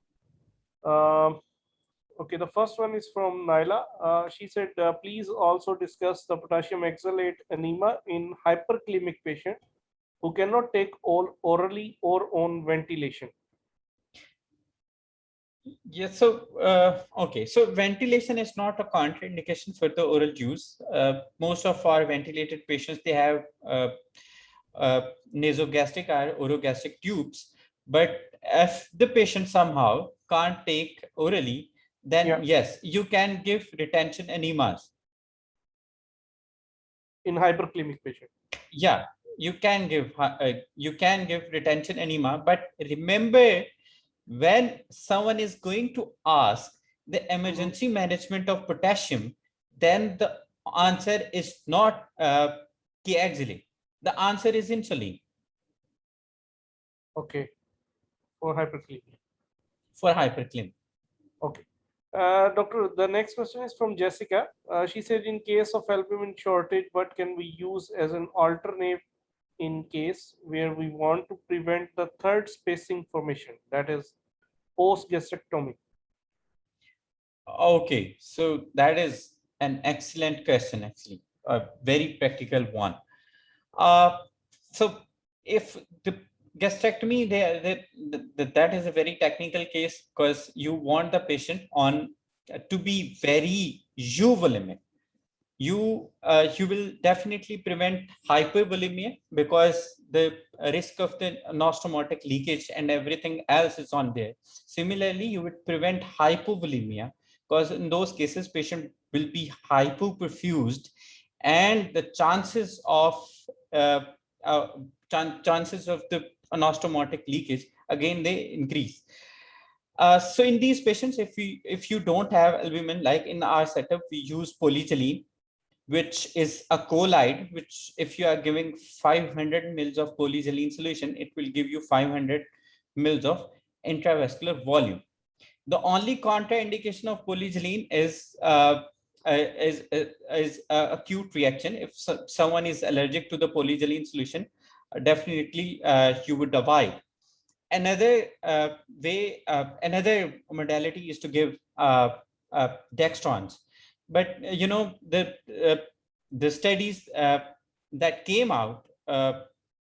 Okay, the first one is from Naila. She said, please also discuss the potassium oxalate anemia in hyperkalemic patient who cannot take all orally or on ventilation. Yes, so okay, so ventilation is not a contraindication for the oral use. Most of our ventilated patients, they have nasogastric or orogastric tubes, but if the patient somehow can't take orally, then yes, you can give retention enemas. In hyperkalemic patient. Yeah, you can give retention enema, but remember, when someone is going to ask the emergency management of potassium, then the answer is not K-axillate. The answer is insulin. Okay, for hyperkalemia. For hyperkalemia. Okay. Doctor, the next question is from Jessica. She said, in case of albumin shortage, what can we use as an alternate in case where we want to prevent the third spacing formation, that is post-gastrectomy? Okay, so that is an excellent question, actually, a very practical one. So if gastrectomy, that is a very technical case because you want the patient on to be very euvolemic. You will definitely prevent hypovolemia because the risk of the anastomotic leakage and everything else is on there. Similarly, you would prevent hypovolemia because in those cases patient will be hypoperfused, and the chances of uh, uh, chances of the anastomotic leakage again they increase. So in these patients, if you don't have albumin, like in our setup, we use polyethylene, which is a colloid, which if you are giving 500 mils of polyethylene solution, it will give you 500 mils of intravascular volume. The only contraindication of polyethylene is acute reaction. If someone is allergic to the polyethylene solution, definitely you would avoid. Another another modality is to give dextrons, but uh, the studies that came out,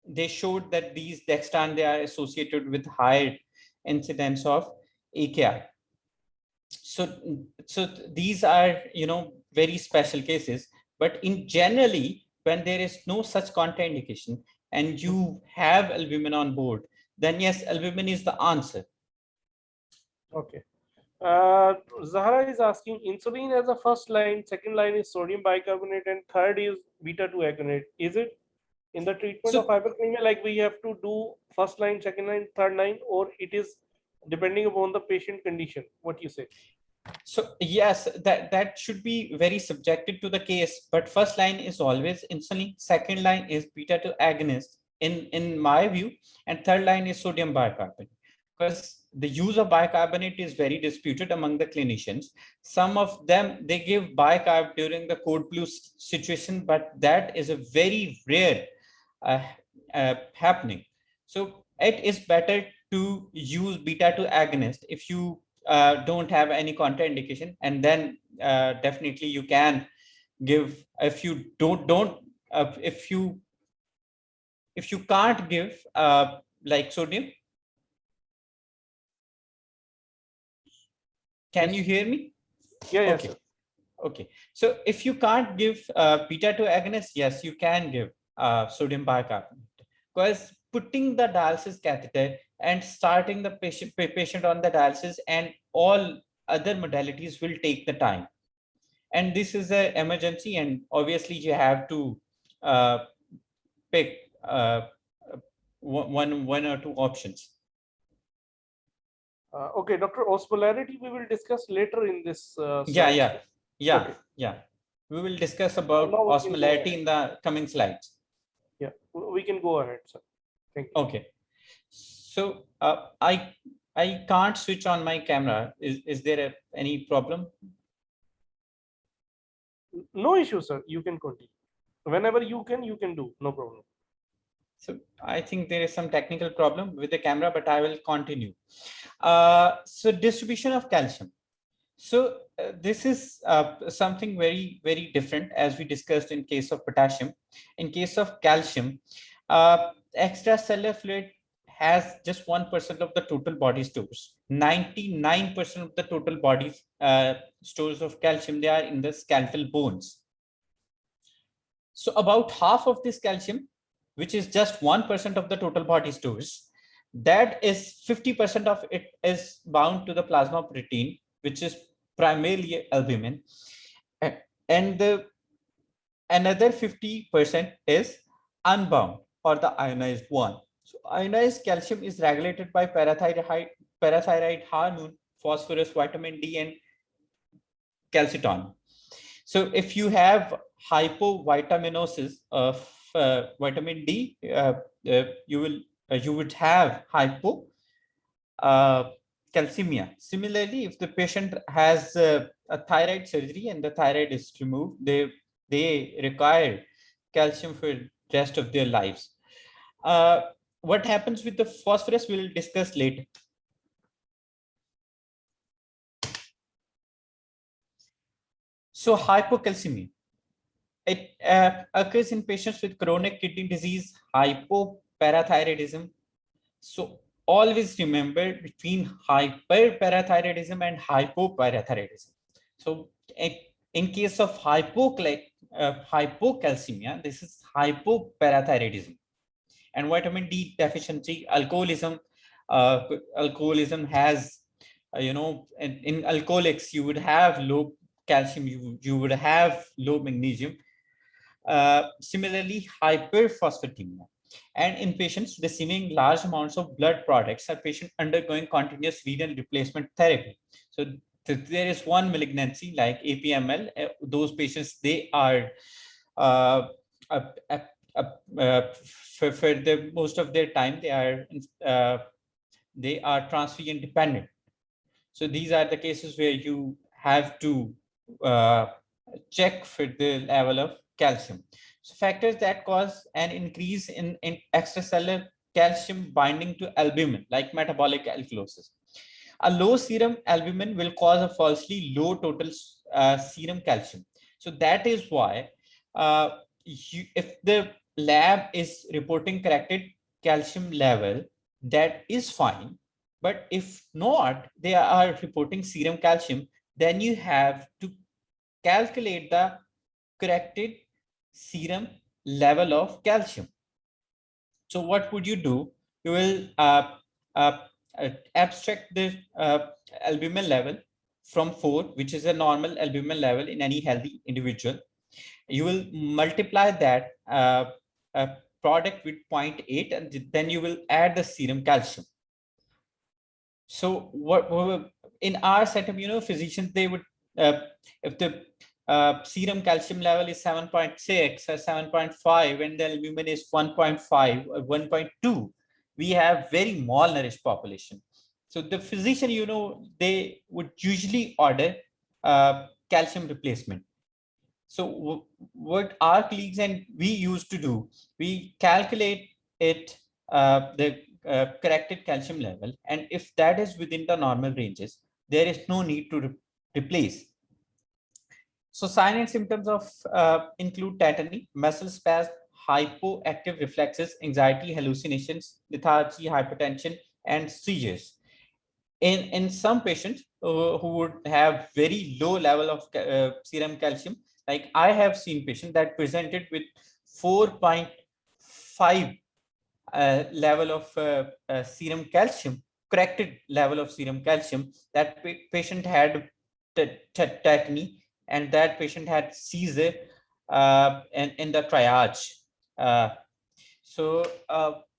they showed that these dextran, they are associated with higher incidence of AKI. So these are very special cases, but in generally when there is no such contraindication and you have albumin on board, then yes, albumin is the answer. Okay. Zahra is asking, insulin as a first line, second line is sodium bicarbonate, and third is beta 2 agonate. Is it in the treatment of So hyperkalemia like we have to do first line, second line, third line, or it is depending upon the patient condition? What you say? So yes, that should be very subjective to the case, but first line is always insulin, second line is beta 2 agonist in my view, and third line is sodium bicarbonate, because the use of bicarbonate is very disputed among the clinicians. Some of them, they give bicarb during the cold blue situation, but that is a very rare uh, happening. So it is better to use beta 2 agonist if you don't have any contraindication, and then definitely you can give. If you don't if you can't give like sodium, can Yes. you hear me? Yeah, yes, Okay. sir. Okay, so if you can't give beta 2 agonist, yes, you can give sodium bicarbonate, because putting the dialysis catheter and starting the patient on the dialysis and all other modalities will take the time. And this is an emergency, and obviously you have to uh, pick one or two options. Okay, Dr. Osmolarity, we will discuss later in this Yeah, slide. yeah, yeah, Okay. yeah. We will discuss So about now we can go osmolarity ahead. in the coming slides. Yeah, we can go ahead, sir. Thank you. Okay. So I can't switch on my camera. Is there any problem? No issue, sir. You can continue. Whenever you can do. No problem. So I think there is some technical problem with the camera, but I will continue. So distribution of calcium. So this is something very different as we discussed in case of potassium. In case of calcium, extracellular fluid has just 1% of the total body stores. 99% of the total body stores of calcium, they are in the skeletal bones. So about half of this calcium, which is just 1% of the total body stores, that is 50% of it is bound to the plasma protein, which is primarily albumin, and the another 50% is unbound, or the ionized one. So ionized calcium is regulated by parathyroid hormone, phosphorus, vitamin D, and calcitonin. So if you have hypovitaminosis of vitamin D, you would have hypocalcemia. Similarly, if the patient has a thyroid surgery and the thyroid is removed, they require calcium for the rest of their lives. What happens with the phosphorus, we'll discuss later. So hypocalcemia. It occurs in patients with chronic kidney disease, hypoparathyroidism, So always remember between hyperparathyroidism and hypoparathyroidism. So in case of hypocalcemia, this is hypoparathyroidism. And vitamin D deficiency, alcoholism. Alcoholism has, in alcoholics, you would have low calcium, you would have low magnesium. Similarly, hyperphosphatemia. And in patients receiving large amounts of blood products, are patients undergoing continuous renal replacement therapy. So there is one malignancy like APML. Those patients, they are uh, uh, uh, for the most of their time they are transfusion dependent. So these are the cases where you have to uh, check for the level of calcium. So factors that cause an increase in extracellular calcium binding to albumin, like metabolic alkalosis. A low serum albumin will cause a falsely low total serum calcium. So that is why if the lab is reporting corrected calcium level, that is fine. But if not, they are reporting serum calcium, then you have to calculate the corrected serum level of calcium. So what would you do? You will uh, abstract the albumin level from 4, which is a normal albumin level in any healthy individual. You will multiply that product with 0.8, and then you will add the serum calcium. So what in our setup, physicians, they would, if the serum calcium level is 7.6 or 7.5 and the albumin is 1.5 or 1.2, we have very malnourished population. So the physician, they would usually order calcium replacement. So what our colleagues and we used to do, we calculate it, the corrected calcium level, and if that is within the normal ranges, there is no need to replace. So sign and symptoms of include tetany, muscle spasm, hypoactive reflexes, anxiety, hallucinations, lethargy, hypertension, and seizures. In some patients who would have very low level of serum calcium, like I have seen patients that presented with 4.5 level of serum calcium, corrected level of serum calcium. That patient had tetany, and that patient had seizure in the triage. So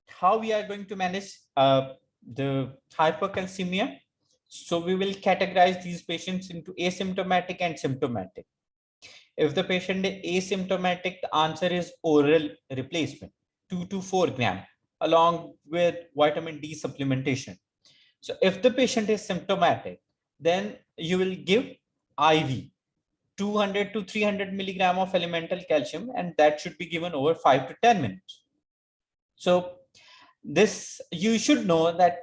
how we are going to manage the hypercalcemia? So we will categorize these patients into asymptomatic and symptomatic. If the patient is asymptomatic, the answer is oral replacement, 2 to 4 gram, along with vitamin D supplementation. So if the patient is symptomatic, then you will give IV, 200 to 300 milligram of elemental calcium, and that should be given over 5 to 10 minutes. So this, you should know that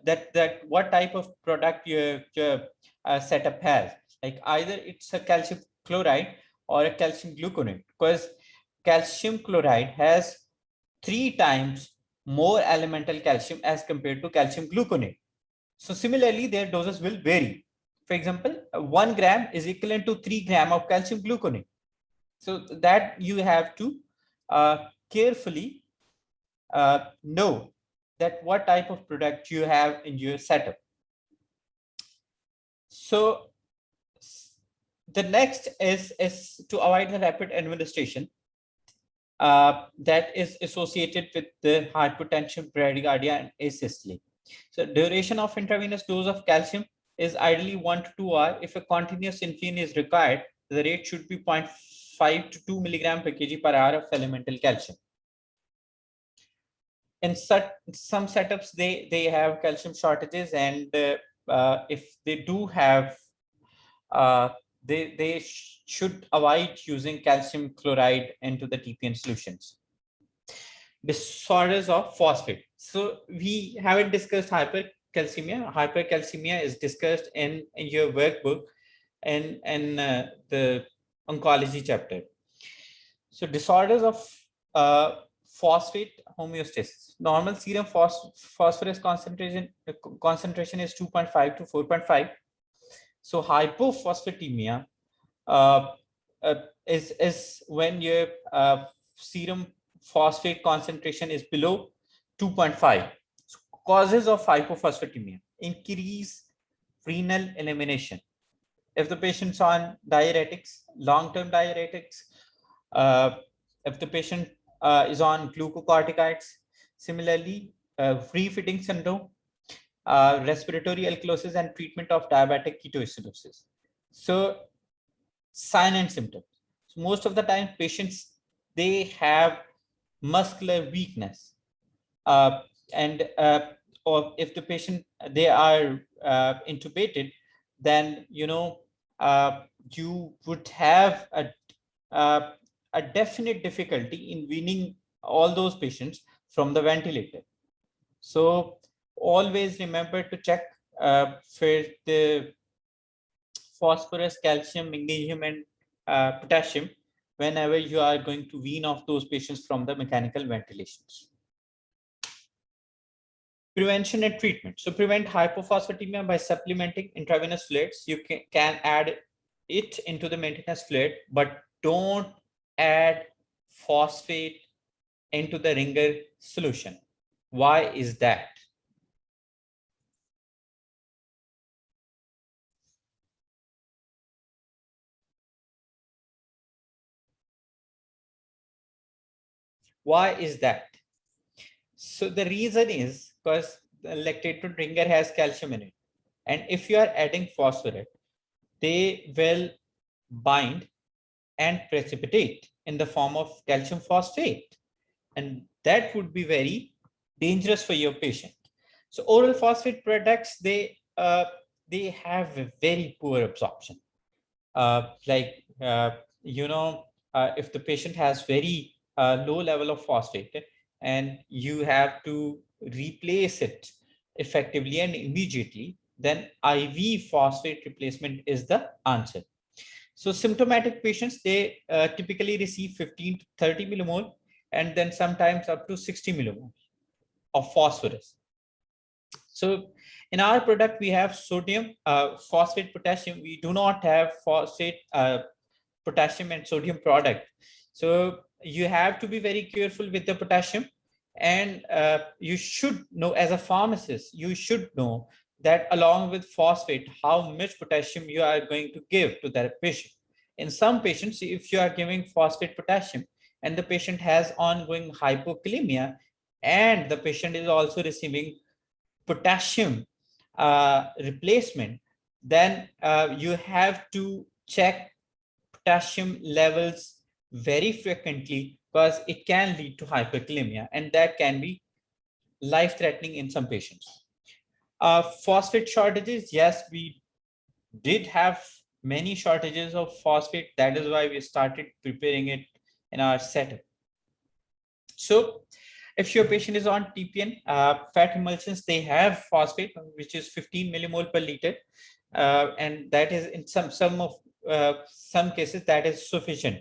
that what type of product your setup has. Like either it's a calcium chloride or a calcium gluconate, because calcium chloride has 3 times more elemental calcium as compared to calcium gluconate. So similarly, their doses will vary. For example, 1 gram is equivalent to 3 gram of calcium gluconate. So that you have to carefully know that what type of product you have in your setup. So the next is to avoid the rapid administration that is associated with the hypotension, bradycardia, and asystole. So duration of intravenous dose of calcium is ideally 1 to 2 hours. If a continuous infusion is required, the rate should be 0.5 to 2 milligram per kg per hour of elemental calcium. In some setups, they have calcium shortages, and if they do have, they should avoid using calcium chloride into the TPN solutions. Disorders of phosphate. So we haven't discussed hypercalcemia. Hypercalcemia is discussed in your workbook and the oncology chapter. So disorders of phosphate homeostasis. Normal serum phosphorus concentration is 2.5 to 4.5. So hypophosphatemia is when your serum phosphate concentration is below 2.5. So causes of hypophosphatemia: increase renal elimination. If the patient's on diuretics, long-term diuretics, if the patient is on glucocorticoids, similarly, refitting syndrome, respiratory alkalosis, and treatment of diabetic ketoacidosis. So sign and symptoms. So most of the time patients, they have muscular weakness, and or if the patient, they are intubated, then you would have a definite difficulty in weaning all those patients from the ventilator. So always remember to check for the phosphorus, calcium, magnesium, and potassium whenever you are going to wean off those patients from the mechanical ventilations. Prevention and treatment. So prevent hypophosphatemia by supplementing intravenous fluids. You can add it into the maintenance fluid, but don't add phosphate into the ringer solution. Why is that? Why is that? So the reason is because the lactated ringer has calcium in it. And if you are adding phosphorate, they will bind and precipitate in the form of calcium phosphate. And that would be very dangerous for your patient. So oral phosphate products, they have a very poor absorption. If the patient has very low level of phosphate and you have to replace it effectively and immediately, then IV phosphate replacement is the answer. So symptomatic patients, they typically receive 15 to 30 millimole and then sometimes up to 60 millimole of phosphorus. So in our product, we have sodium, phosphate, potassium. We do not have phosphate, potassium and sodium product. So you have to be very careful with the potassium, and you should know, as a pharmacist, you should know that along with phosphate, how much potassium you are going to give to that patient. In some patients, if you are giving phosphate potassium and the patient has ongoing hypokalemia and the patient is also receiving potassium replacement, then you have to check potassium levels very frequently, because it can lead to hyperkalemia and that can be life-threatening in some patients. Phosphate shortages, yes, we did have many shortages of phosphate. That is why we started preparing it in our setup. So if your patient is on TPN, fat emulsions, they have phosphate, which is 15 millimole per liter. And that is in some cases that is sufficient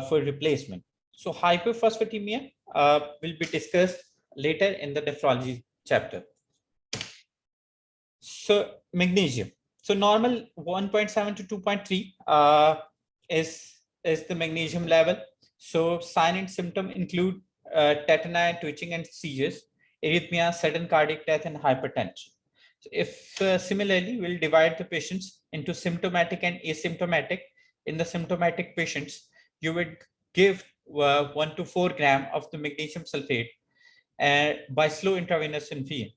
for replacement. So hyperphosphatemia will be discussed later in the nephrology chapter. So magnesium. So normal 1.7 to 2.3 is the magnesium level. So sign and symptom include tetany, twitching and seizures, arrhythmia, sudden cardiac death, and hypertension. So if similarly, we'll divide the patients into symptomatic and asymptomatic. In the symptomatic patients, you would give 1 to 4 gram of the magnesium sulfate by slow intravenous infusion.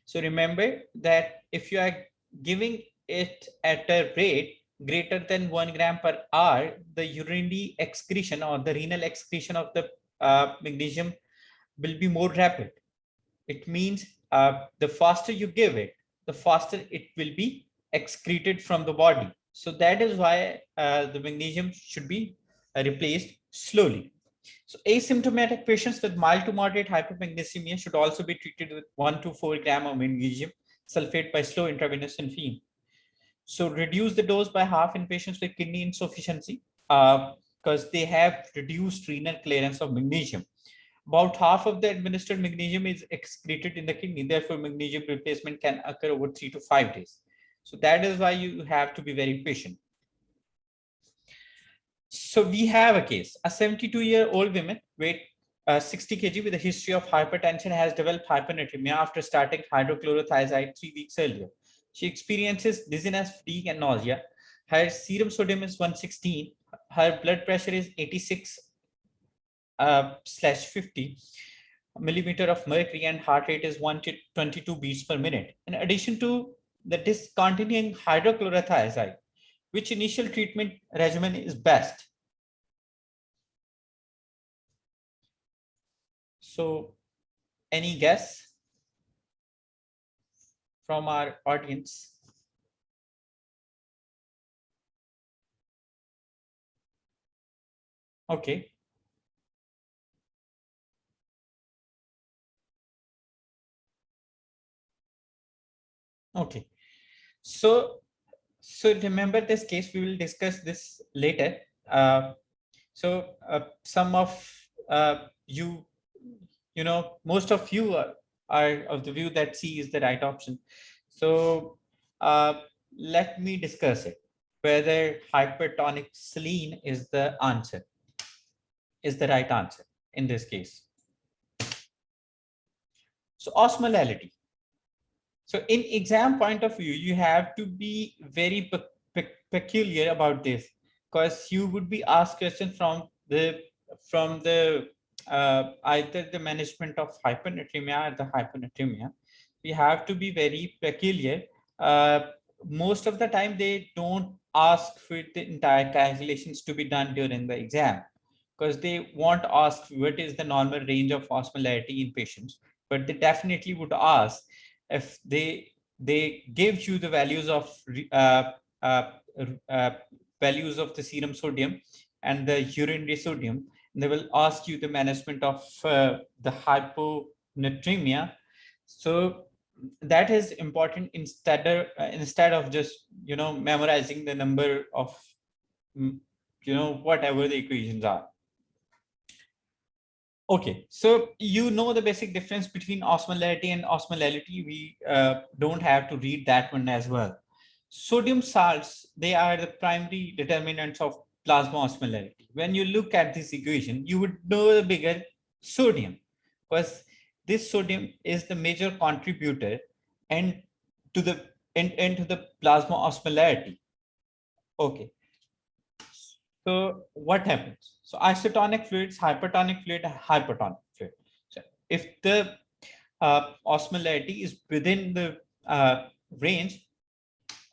So remember that if you are giving it at a rate greater than 1 gram per hour, the urinary excretion or the renal excretion of the magnesium will be more rapid. It means the faster you give it, the faster it will be excreted from the body. So that is why the magnesium should be replaced slowly. So asymptomatic patients with mild to moderate hypomagnesemia should also be treated with 1 to 4 gram of magnesium sulfate by slow intravenous infusion. So reduce the dose by half in patients with kidney insufficiency because they have reduced renal clearance of magnesium. About half of the administered magnesium is excreted in the kidney. Therefore, magnesium replacement can occur over 3 to 5 days. So that is why you have to be very patient. So we have a case, a 72-year-old woman, weight 60 kg with a history of hypertension, has developed hypernatremia after starting hydrochlorothiazide 3 weeks earlier. She experiences dizziness, fatigue, and nausea. Her serum sodium is 116. Her blood pressure is 86/50 millimeter of mercury, and heart rate is 122 beats per minute. In addition to the discontinuing hydrochlorothiazide, which initial treatment regimen is best? So, any guess from our audience? Okay. Okay. So remember this case, we will discuss this later. Some of you know, most of you are of the view that C is the right option. So let me discuss it, whether hypertonic saline is the answer, is the right answer in this case. So osmolality. So in exam point of view, you have to be very peculiar about this, because you would be asked questions from the either the management of hypernatremia or the hyponatremia. We have to be very peculiar. Most of the time they don't ask for the entire calculations to be done during the exam, because they won't ask what is the normal range of osmolarity in patients, but they definitely would ask if they give you the values of uh, uh, values of the serum sodium and the urinary sodium. They will ask you the management of the hyponatremia. So that is important instead of just memorizing the number of whatever the equations are. Okay, so you know the basic difference between osmolarity and osmolality. We don't have to read that one as well. Sodium salts, they are the primary determinants of plasma osmolarity. When you look at this equation, you would know the bigger sodium, because this sodium is the major contributor and to the into the plasma osmolarity. Okay, so what happens? So isotonic fluids, hypertonic fluid, hypertonic fluid. So if the osmolarity is within the range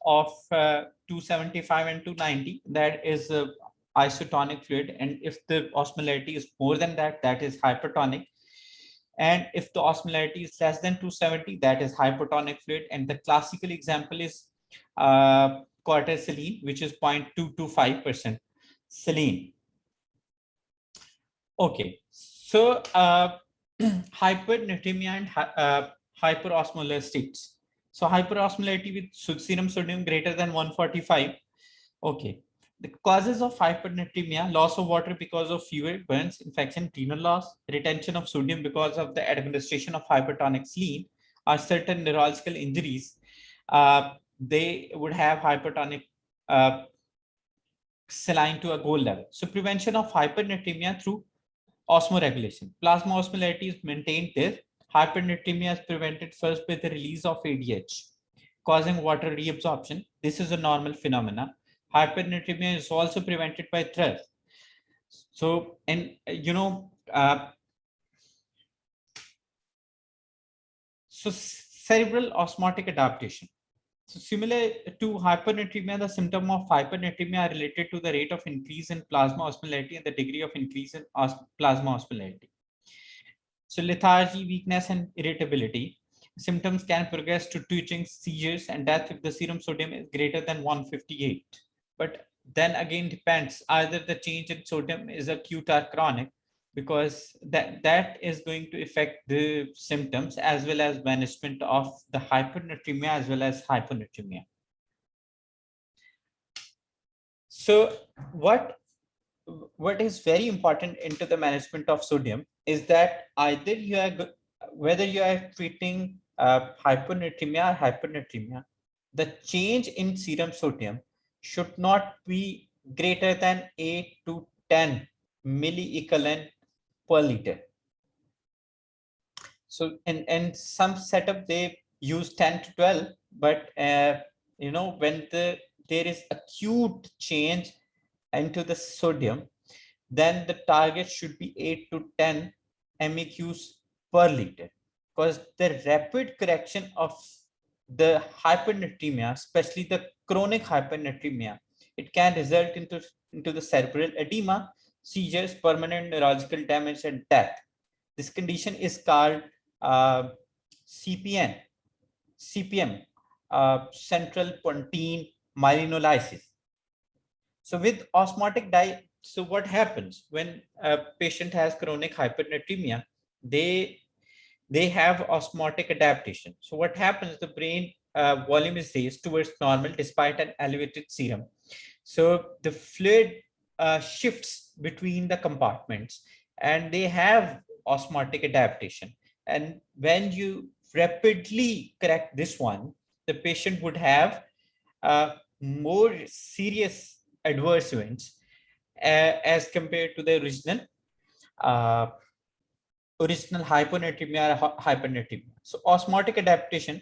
of 275 and 290, that is isotonic fluid. And if the osmolarity is more than that, that is hypertonic. And if the osmolarity is less than 270, that is hypertonic fluid. And the classical example is quarter saline, which is 0.225% saline. Okay, so hypernatremia and hyperosmolar states. So hyperosmolarity with serum sodium greater than 145. Okay, the causes of hypernatremia: loss of water because of fever, burns, infection, renal loss, retention of sodium because of the administration of hypertonic saline, or certain neurological injuries. They would have hypertonic saline to a goal level. So prevention of hypernatremia through osmoregulation. Plasma osmolarity is maintained there. Hypernatremia is prevented first by the release of ADH, causing water reabsorption. This is a normal phenomena. Hypernatremia is also prevented by thirst. So, and so cerebral osmotic adaptation. So similar to hypernatremia, the symptom of hypernatremia are related to the rate of increase in plasma osmolarity and the degree of increase in plasma osmolarity. So lethargy, weakness, and irritability. Symptoms can progress to twitching, seizures, and death if the serum sodium is greater than 158. But then again depends, either the change in sodium is acute or chronic, because that is going to affect the symptoms as well as management of the hypernatremia as well as hyponatremia. So what what is very important into the management of sodium is that either you are whether you are treating hyponatremia or hypernatremia, the change in serum sodium should not be greater than 8 to 10 milliequivalent per liter. So in some setup they use 10 to 12, but when there is acute change into the sodium, then the target should be 8 to 10 MEQs per liter, because the rapid correction of the hypernatremia, especially the chronic hypernatremia, it can result into the cerebral edema, seizures, permanent neurological damage, and death. This condition is called CPM, central pontine myelinolysis. So with osmotic diet, so what happens when a patient has chronic hypernatremia? They have osmotic adaptation. So what happens? The brain volume is raised towards normal despite an elevated serum. So the fluid shifts between the compartments, and they have osmotic adaptation. And when you rapidly correct this one, the patient would have more serious adverse events as compared to the uh, original hyponatremia or hypernatremia. So osmotic adaptation.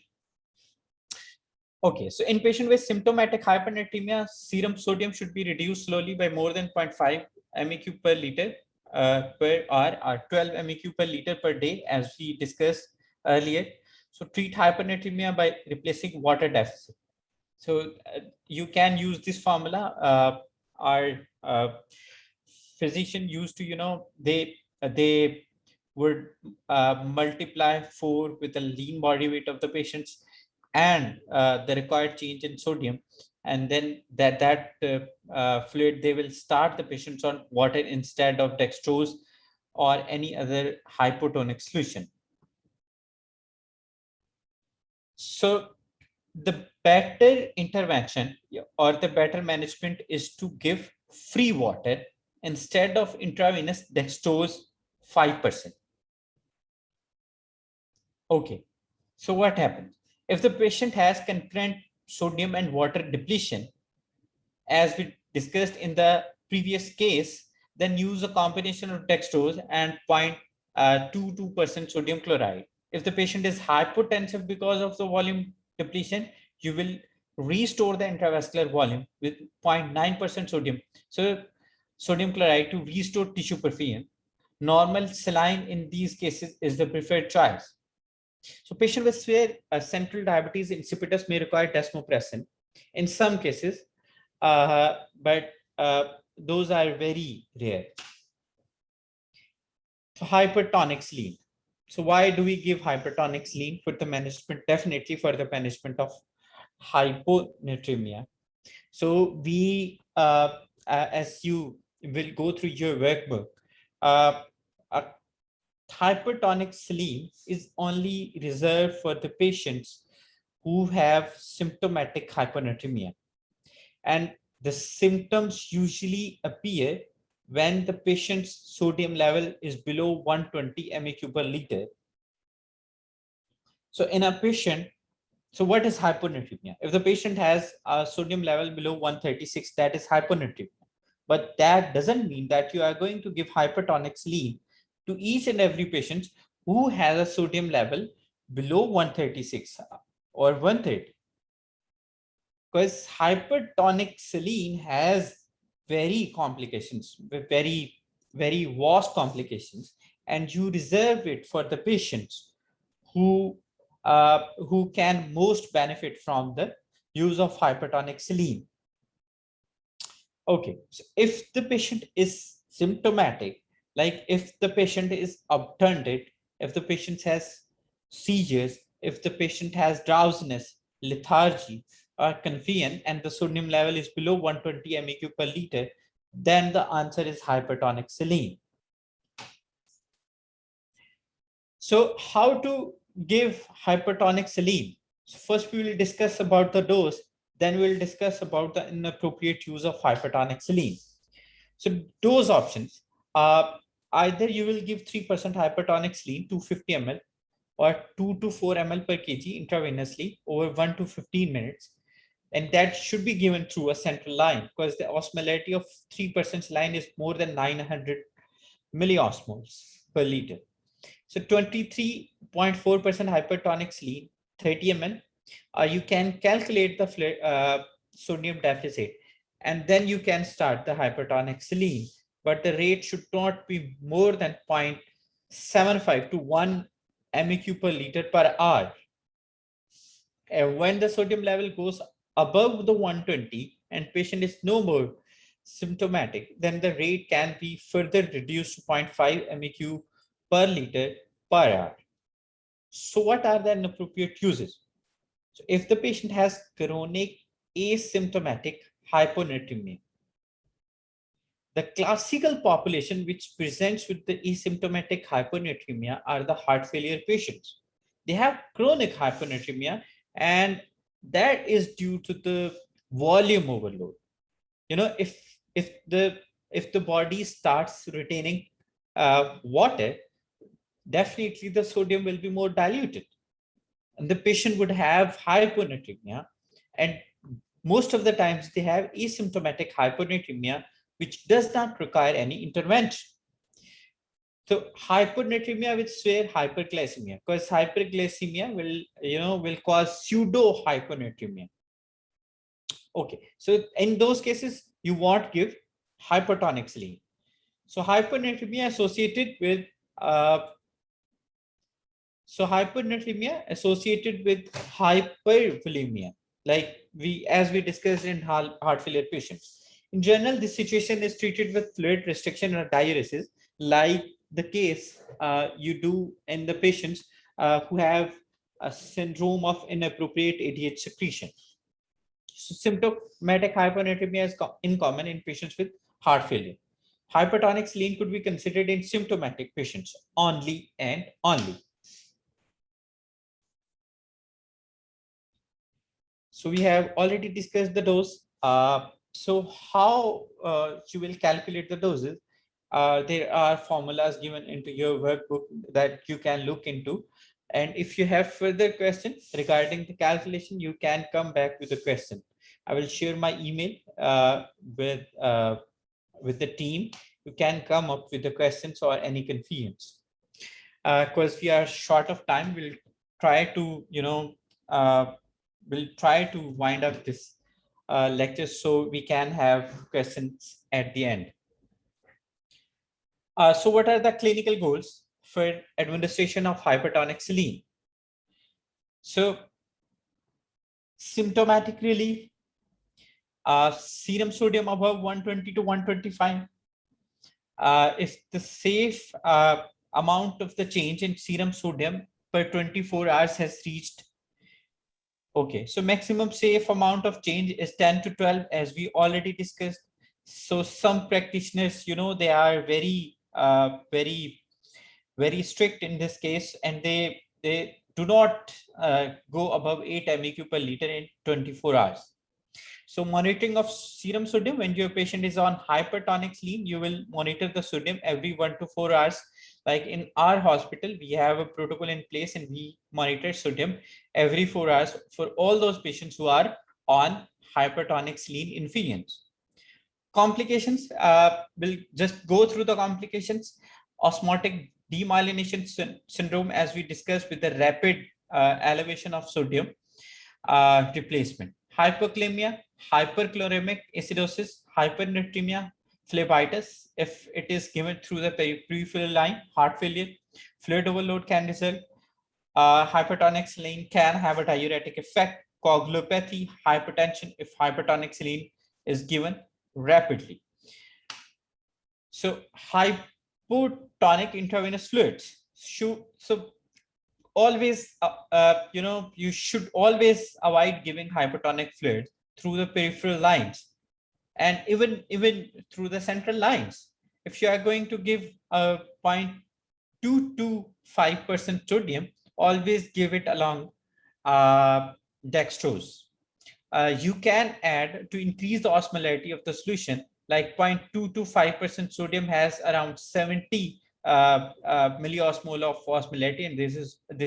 Okay, so in patient with symptomatic hypernatremia, serum sodium should be reduced slowly by more than 0.5 MEQ per liter per hour, or 12 MEQ per liter per day, as we discussed earlier. So treat hypernatremia by replacing water deficit. So you can use this formula. Our physician used to, they would multiply 4 with the lean body weight of the patients and the required change in sodium, and then that fluid, they will start the patients on water instead of dextrose or any other hypotonic solution. So the better intervention or the better management is to give free water instead of intravenous dextrose 5%. Okay, so what happens? If the patient has concurrent sodium and water depletion, as we discussed in the previous case, then use a combination of dextrose and 0.22% sodium chloride. If the patient is hypotensive because of the volume depletion, you will restore the intravascular volume with 0.9% sodium. So sodium chloride to restore tissue perfusion. Normal saline in these cases is the preferred choice. So patient with severe central diabetes insipidus may require desmopressin in some cases, but those are very rare. So hypertonic saline. So why do we give hypertonic saline for the management? Definitely for the management of hyponatremia. So we, as you will go through your workbook, a hypertonic saline is only reserved for the patients who have symptomatic hyponatremia, and the symptoms usually appear when the patient's sodium level is below 120 MEQ per liter. So in a patient, so what is hyponatremia? If the patient has a sodium level below 136, that is hyponatremia. But that doesn't mean that you are going to give hypertonic saline to each and every patient who has a sodium level below 136 or 130. Because hypertonic saline has very complications, very vast complications, and you reserve it for the patients who can most benefit from the use of hypertonic saline. Okay, so if the patient is symptomatic, like if the patient is obtunded, if the patient has seizures, if the patient has drowsiness, lethargy, or confusion, and the sodium level is below 120 MEQ per liter, then the answer is hypertonic saline. So how to give hypertonic saline? So first we will discuss about the dose, then we'll discuss about the inappropriate use of hypertonic saline. So dose options, either you will give 3% hypertonic saline, 250 ml, or 2 to 4 ml per kg intravenously over 1 to 15 minutes. And that should be given through a central line, because the osmolarity of 3% saline is more than 900 milliosmoles per liter. So 23.4% hypertonic saline, 30 ml. You can calculate the sodium deficit, and then you can start the hypertonic saline. But the rate should not be more than 0.75 to 1 MEQ per liter per hour. And when the sodium level goes above the 120 and patient is no more symptomatic, then the rate can be further reduced to 0.5 MEQ per liter per hour. So what are the inappropriate uses? So if the patient has chronic asymptomatic hyponatremia, the classical population which presents with the asymptomatic hyponatremia are the heart failure patients. They have chronic hyponatremia, and that is due to the volume overload. You know, if the body starts retaining water, definitely the sodium will be more diluted, and the patient would have hyponatremia. And most of the times they have asymptomatic hyponatremia, which does not require any intervention. So hyponatremia with severe hypercalcemia, because hyperglycemia will cause pseudo hyponatremia. Okay, so in those cases, you won't give hypertonic saline. So hyponatremia associated with hypervolemia, like as we discussed in heart failure patients. In general, this situation is treated with fluid restriction or diuresis, like the case you do in the patients who have a syndrome of inappropriate ADH secretion. So symptomatic hyponatremia is common in patients with heart failure. Hypertonic saline could be considered in symptomatic patients only and only. So we have already discussed the dose. So how you will calculate the doses? There are formulas given into your workbook that you can look into. And if you have further questions regarding the calculation, you can come back with a question. I will share my email with the team. You can come up with the questions or any confusions. Because we are short of time, we'll try to wind up this lecture so we can have questions at the end. So what are the clinical goals for administration of hypertonic saline? So symptomatic relief, serum sodium above 120 to 125. If the safe amount of the change in serum sodium per 24 hours has reached. Okay, so maximum safe amount of change is 10 to 12, as we already discussed. So some practitioners, they are very strict in this case, and they do not go above 8 MEQ per liter in 24 hours. So monitoring of serum sodium, when your patient is on hypertonic saline, you will monitor the sodium every 1 to 4 hours. Like in our hospital, we have a protocol in place, and we monitor sodium every 4 hours for all those patients who are on hypertonic saline infusions. Complications, we'll just go through the complications. Osmotic demyelination syndrome, as we discussed, with the rapid elevation of sodium replacement. Hypocalcemia, hyperchloremic acidosis, hypernatremia, phlebitis, if it is given through the peripheral line. Heart failure, fluid overload can result. Hypertonic saline can have a diuretic effect. Coagulopathy, hypertension, if hypertonic saline is given rapidly. So hypotonic intravenous fluids. So always, you should always avoid giving hypertonic fluids through the peripheral lines, and even through the central lines. If you are going to give a 0.225% sodium, always give it along dextrose. You can add, to increase the osmolarity of the solution, like 0.2 to 5% sodium has around 70 milliosmole of osmolarity, and this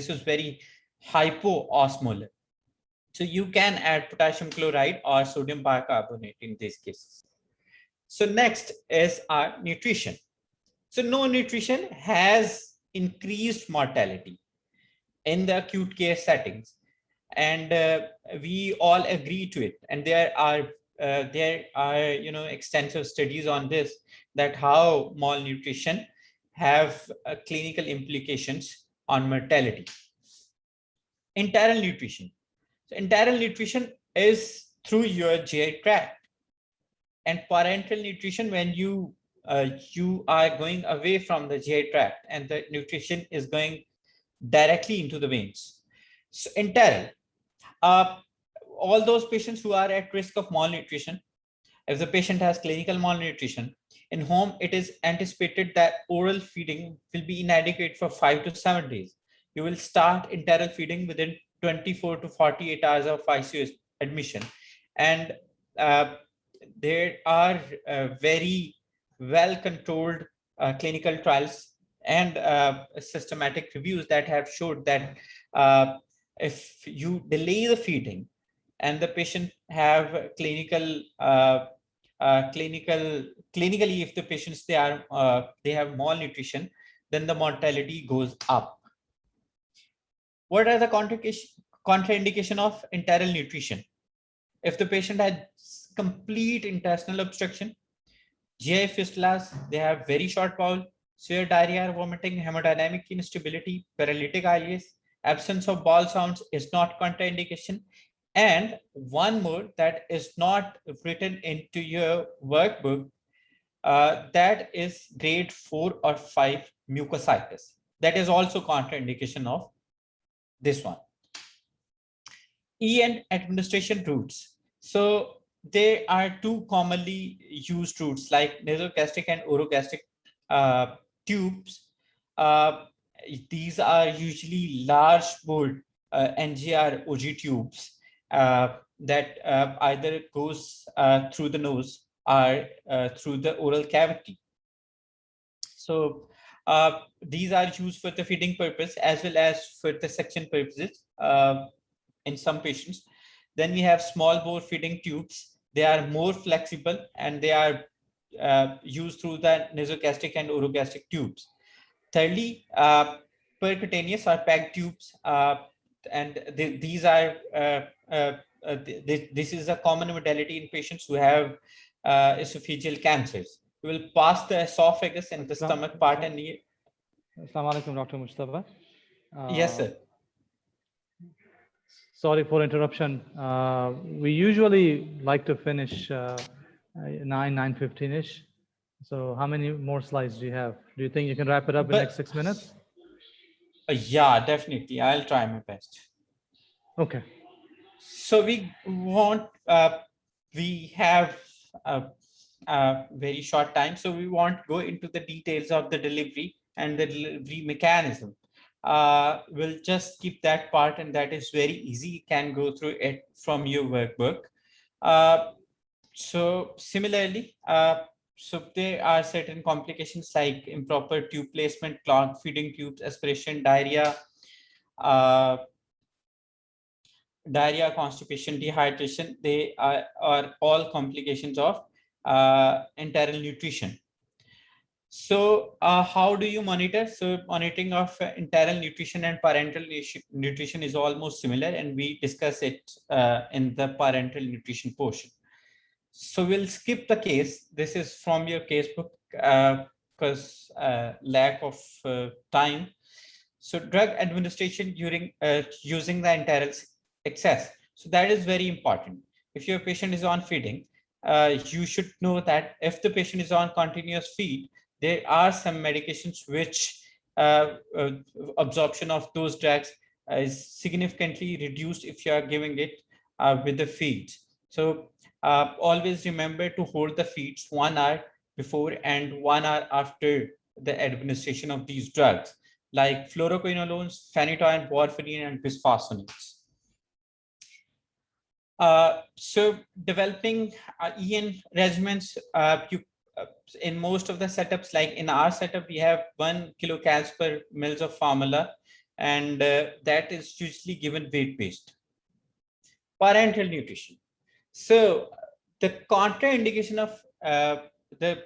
is very hypoosmolar. So you can add potassium chloride or sodium bicarbonate in these cases. So next is our nutrition. So no nutrition has increased mortality in the acute care settings, and we all agree to it. And there are extensive studies on this, that how malnutrition have clinical implications on mortality. Enteral nutrition. So enteral nutrition is through your GI tract, and parenteral nutrition when you are going away from the GI tract and the nutrition is going directly into the veins. So enteral, all those patients who are at risk of malnutrition, if the patient has clinical malnutrition, in home it is anticipated that oral feeding will be inadequate for 5 to 7 days. You will start enteral feeding within 24 to 48 hours of ICU admission. And there are very well controlled clinical trials and systematic reviews that have showed that if you delay the feeding and the patient have clinically, if the patients they have malnutrition, then the mortality goes up. What are the contraindication of enteral nutrition? If the patient had complete intestinal obstruction, GI fistulas, they have very short bowel, severe diarrhea or vomiting, hemodynamic instability, paralytic ileus, absence of bowel sounds is not contraindication. And one more that is not written into your workbook, that is grade 4 or 5 mucositis. That is also contraindication of this one. And administration routes. So there are two commonly used routes like nasogastric and orogastric tubes. These are usually large bore NGR OG tubes that either goes through the nose or through the oral cavity. So these are used for the feeding purpose as well as for the suction purposes in some patients. Then we have small bore feeding tubes. They are more flexible and they are used through the nasogastric and orogastric tubes. Thirdly, percutaneous or PEG tubes, and these are this is a common modality in patients who have esophageal cancers. We will pass the esophagus and the stomach part and the. Assalamu alaikum, Dr. Mujtaba. Yes, sir. Sorry for interruption. We usually like to finish 9:15-ish. So how many more slides do you have? Do you think you can wrap it up in the next 6 minutes? Yeah, definitely. I'll try my best. Okay. So we have a very short time. So we won't go into the details of the delivery and the delivery mechanism. We'll just skip that part, and that is very easy. You can go through it from your workbook. So similarly, so there are certain complications like improper tube placement, clogged feeding tubes, aspiration, diarrhea, constipation, dehydration. They are all complications of enteral nutrition. So how do you monitor? So monitoring of enteral nutrition and parenteral nutrition is almost similar, and we discuss it in the parenteral nutrition portion. So we'll skip the case. This is from your casebook because lack of time. So drug administration during using the enteral excess. So that is very important. If your patient is on feeding, you should know that if the patient is on continuous feed, there are some medications which absorption of those drugs is significantly reduced if you are giving it with the feeds. So always remember to hold the feeds 1 hour before and 1 hour after the administration of these drugs, like fluoroquinolones, phenytoin, warfarin, and bisphosphonates. So developing EN regimens, in most of the setups, like in our setup, we have 1 kilocals per mils of formula, and that is usually given weight based. Parenteral nutrition. So the contraindication of the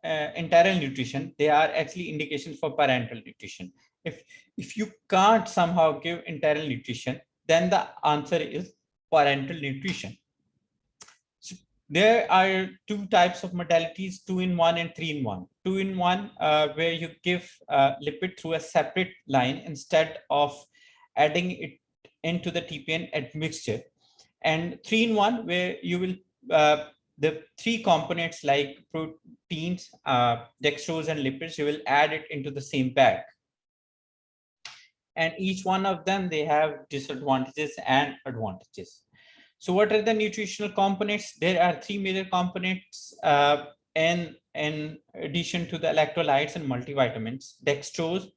enteral nutrition, they are actually indications for parenteral nutrition. If you can't somehow give enteral nutrition, then the answer is parenteral nutrition. So there are two types of modalities, 2-in-1 and 3-in-1. 2-in-1, where you give lipid through a separate line instead of adding it into the TPN admixture. And 3-in-1, where you will the three components like proteins, dextrose, and lipids, you will add it into the same bag. And each one of them, they have disadvantages and advantages. So what are the nutritional components? There are three major components in addition to the electrolytes and multivitamins: dextrose,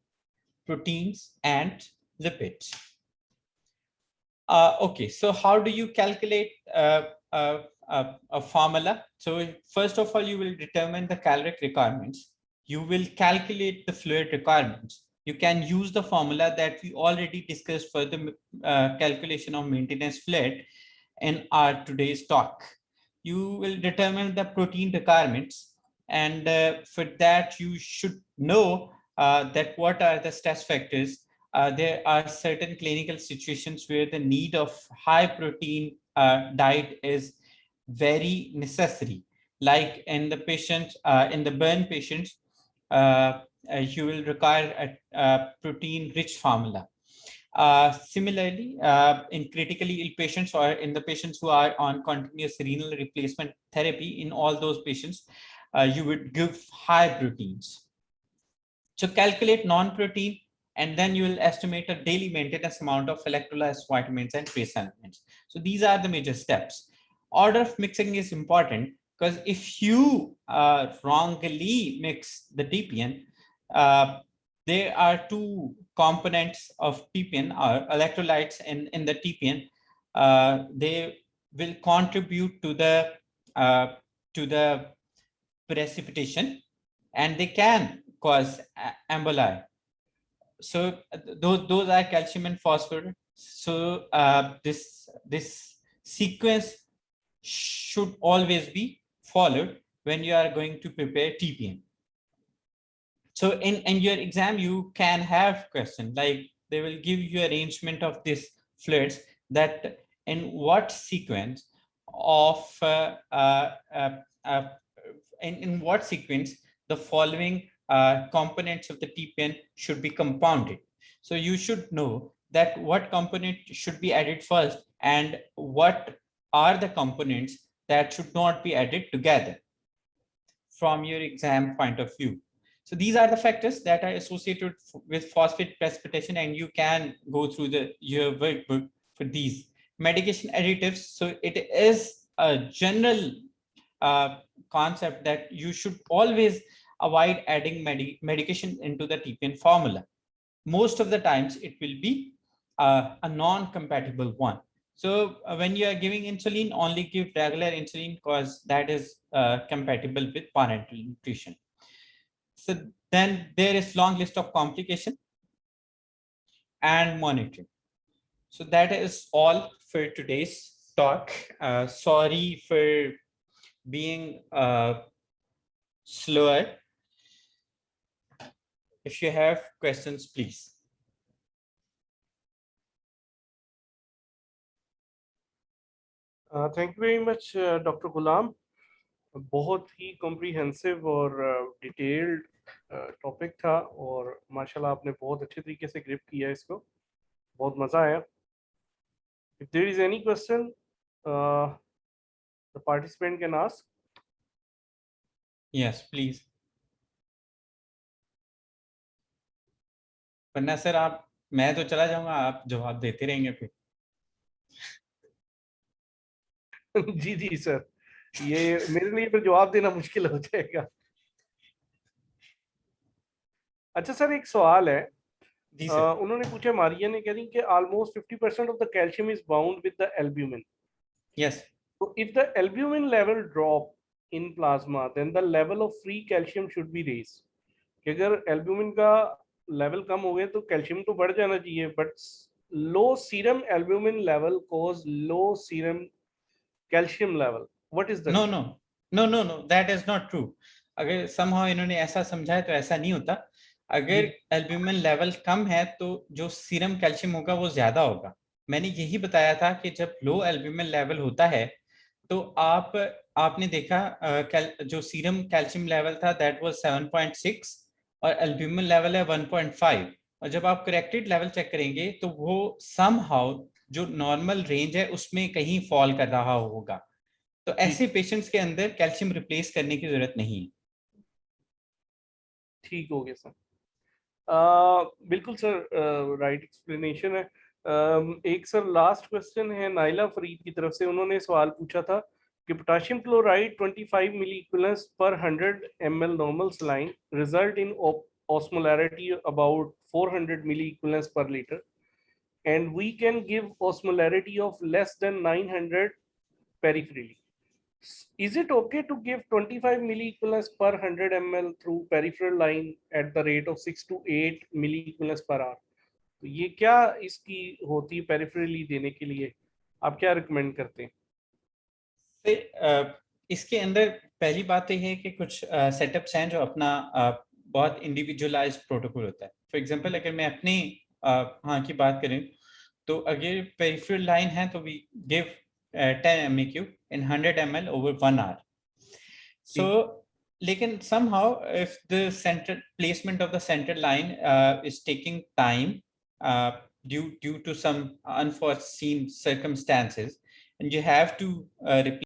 proteins, and lipids. Okay, so how do you calculate a formula? So first of all, you will determine the caloric requirements. You will calculate the fluid requirements. You can use the formula that we already discussed for the calculation of maintenance fluid in our today's talk. You will determine the protein requirements, and for that you should know that what are the stress factors. There are certain clinical situations where the need of high protein diet is very necessary, like in the patients, in the burn patients, you will require a protein rich formula. Similarly, in critically ill patients or in the patients who are on continuous renal replacement therapy, in all those patients, you would give high proteins. So calculate non-protein, and then you will estimate a daily maintenance amount of electrolytes, vitamins, and trace elements. So these are the major steps. Order of mixing is important, because if you wrongly mix the TPN, there are two components of TPN, or electrolytes in the TPN. They will contribute to the precipitation, and they can cause emboli. So those are calcium and phosphorus. So this sequence should always be followed when you are going to prepare TPN. So in your exam, you can have question like they will give you arrangement of these fluids, that in what sequence of in what sequence the following components of the TPN should be compounded. So you should know that what component should be added first and what are the components that should not be added together from your exam point of view. So these are the factors that are associated with phosphate precipitation, and you can go through your workbook for these. Medication additives. So it is a general concept that you should always avoid adding medication into the TPN formula. Most of the times it will be a non-compatible one. So when you are giving insulin, only give regular insulin, because that is compatible with parenteral nutrition. So then there is long list of complications and monitoring. So that is all for today's talk. Sorry for being slower. If you have questions, please. Thank you very much, Dr. Ghulam. बहुत ही comprehensive और detailed topic था, और माशाल्लाह आपने बहुत अच्छे तरीके से ग्रिप किया इसको, बहुत मज़ा आया. If there is any question, the participant can ask. Yes, please. वरना सर आप, मैं तो चला जाऊंगा, आप जवाब देते रहेंगे फिर. जी जी सर, ये मेरे लिए फिर जवाब देना मुश्किल हो जाएगा. अच्छा सर, एक सवाल है. उन्होंने पूछा, मारिया ने कह रही कि almost 50% of the calcium is bound with the albumin. Yes. So if the albumin level drop in plasma, then the level of free calcium should be raised. कि अगर एल्ब्यूमिन का लेवल कम हो गया तो कैल्शियम तो बढ़ जाना चाहिए, but low serum albumin level cause low serum calcium level. What is the No, no, no, no, no, that is not true. अगर somehow इन्होंने ऐसा समझा है तो ऐसा नहीं होता. अगर एल्ब्यूमिन लेवल कम है तो जो सीरम कैल्शियम होगा वो ज्यादा होगा. मैंने यही बताया था कि जब लो एल्ब्यूमिन लेवल होता है तो आपने देखा जो सीरम कैल्शियम लेवल था दैट वाज 7.6 और एल्ब्यूमिन लेवल है 1.5, और जब आप करेक्टेड लेवल चेक करेंगे तो वो समहाउ जो नॉर्मल रेंज है उसमें कहीं फॉल कर रहा होगा. तो ऐसे पेशेंट्स के अंदर कैल्शियम रिप्लेस करने की जरूरत नहीं है. ठीक हो गया सर. बिल्कुल सर, राइट एक्सप्लेनेशन है. एक सर लास्ट क्वेश्चन है नाइला फरीद की तरफ से. उन्होंने सवाल पूछा था कि पोटेशियम क्लोराइड 25 मिली इक्विवेलेंस पर 100 ml normal saline result in osmolarity about 400 milli equivalents per liter, and we can give osmolarity of less than 900 peripherally. Is it okay to give 25 milli equivalents per 100 ml through peripheral line at the rate of 6 to 8 milli equivalents per hour? तो ये क्या इसकी होती है peripherally देने के लिए, आप क्या रिकमेंड करते हैं? इसके अंदर पहली बात तो है कि कुछ सेटअप्स हैं जो अपना बहुत इंडिविजुअलाइज्ड प्रोटोकॉल होता है. फॉर एग्जांपल अगर मैं अपनी हाँ की बात करें तो अगर पेरिफेरल लाइन है तो we give 10 MEQ in 100 ml over 1 hour. So लेकिन somehow if the center placement of the center line is taking time due to some unforeseen circumstances and you have to replace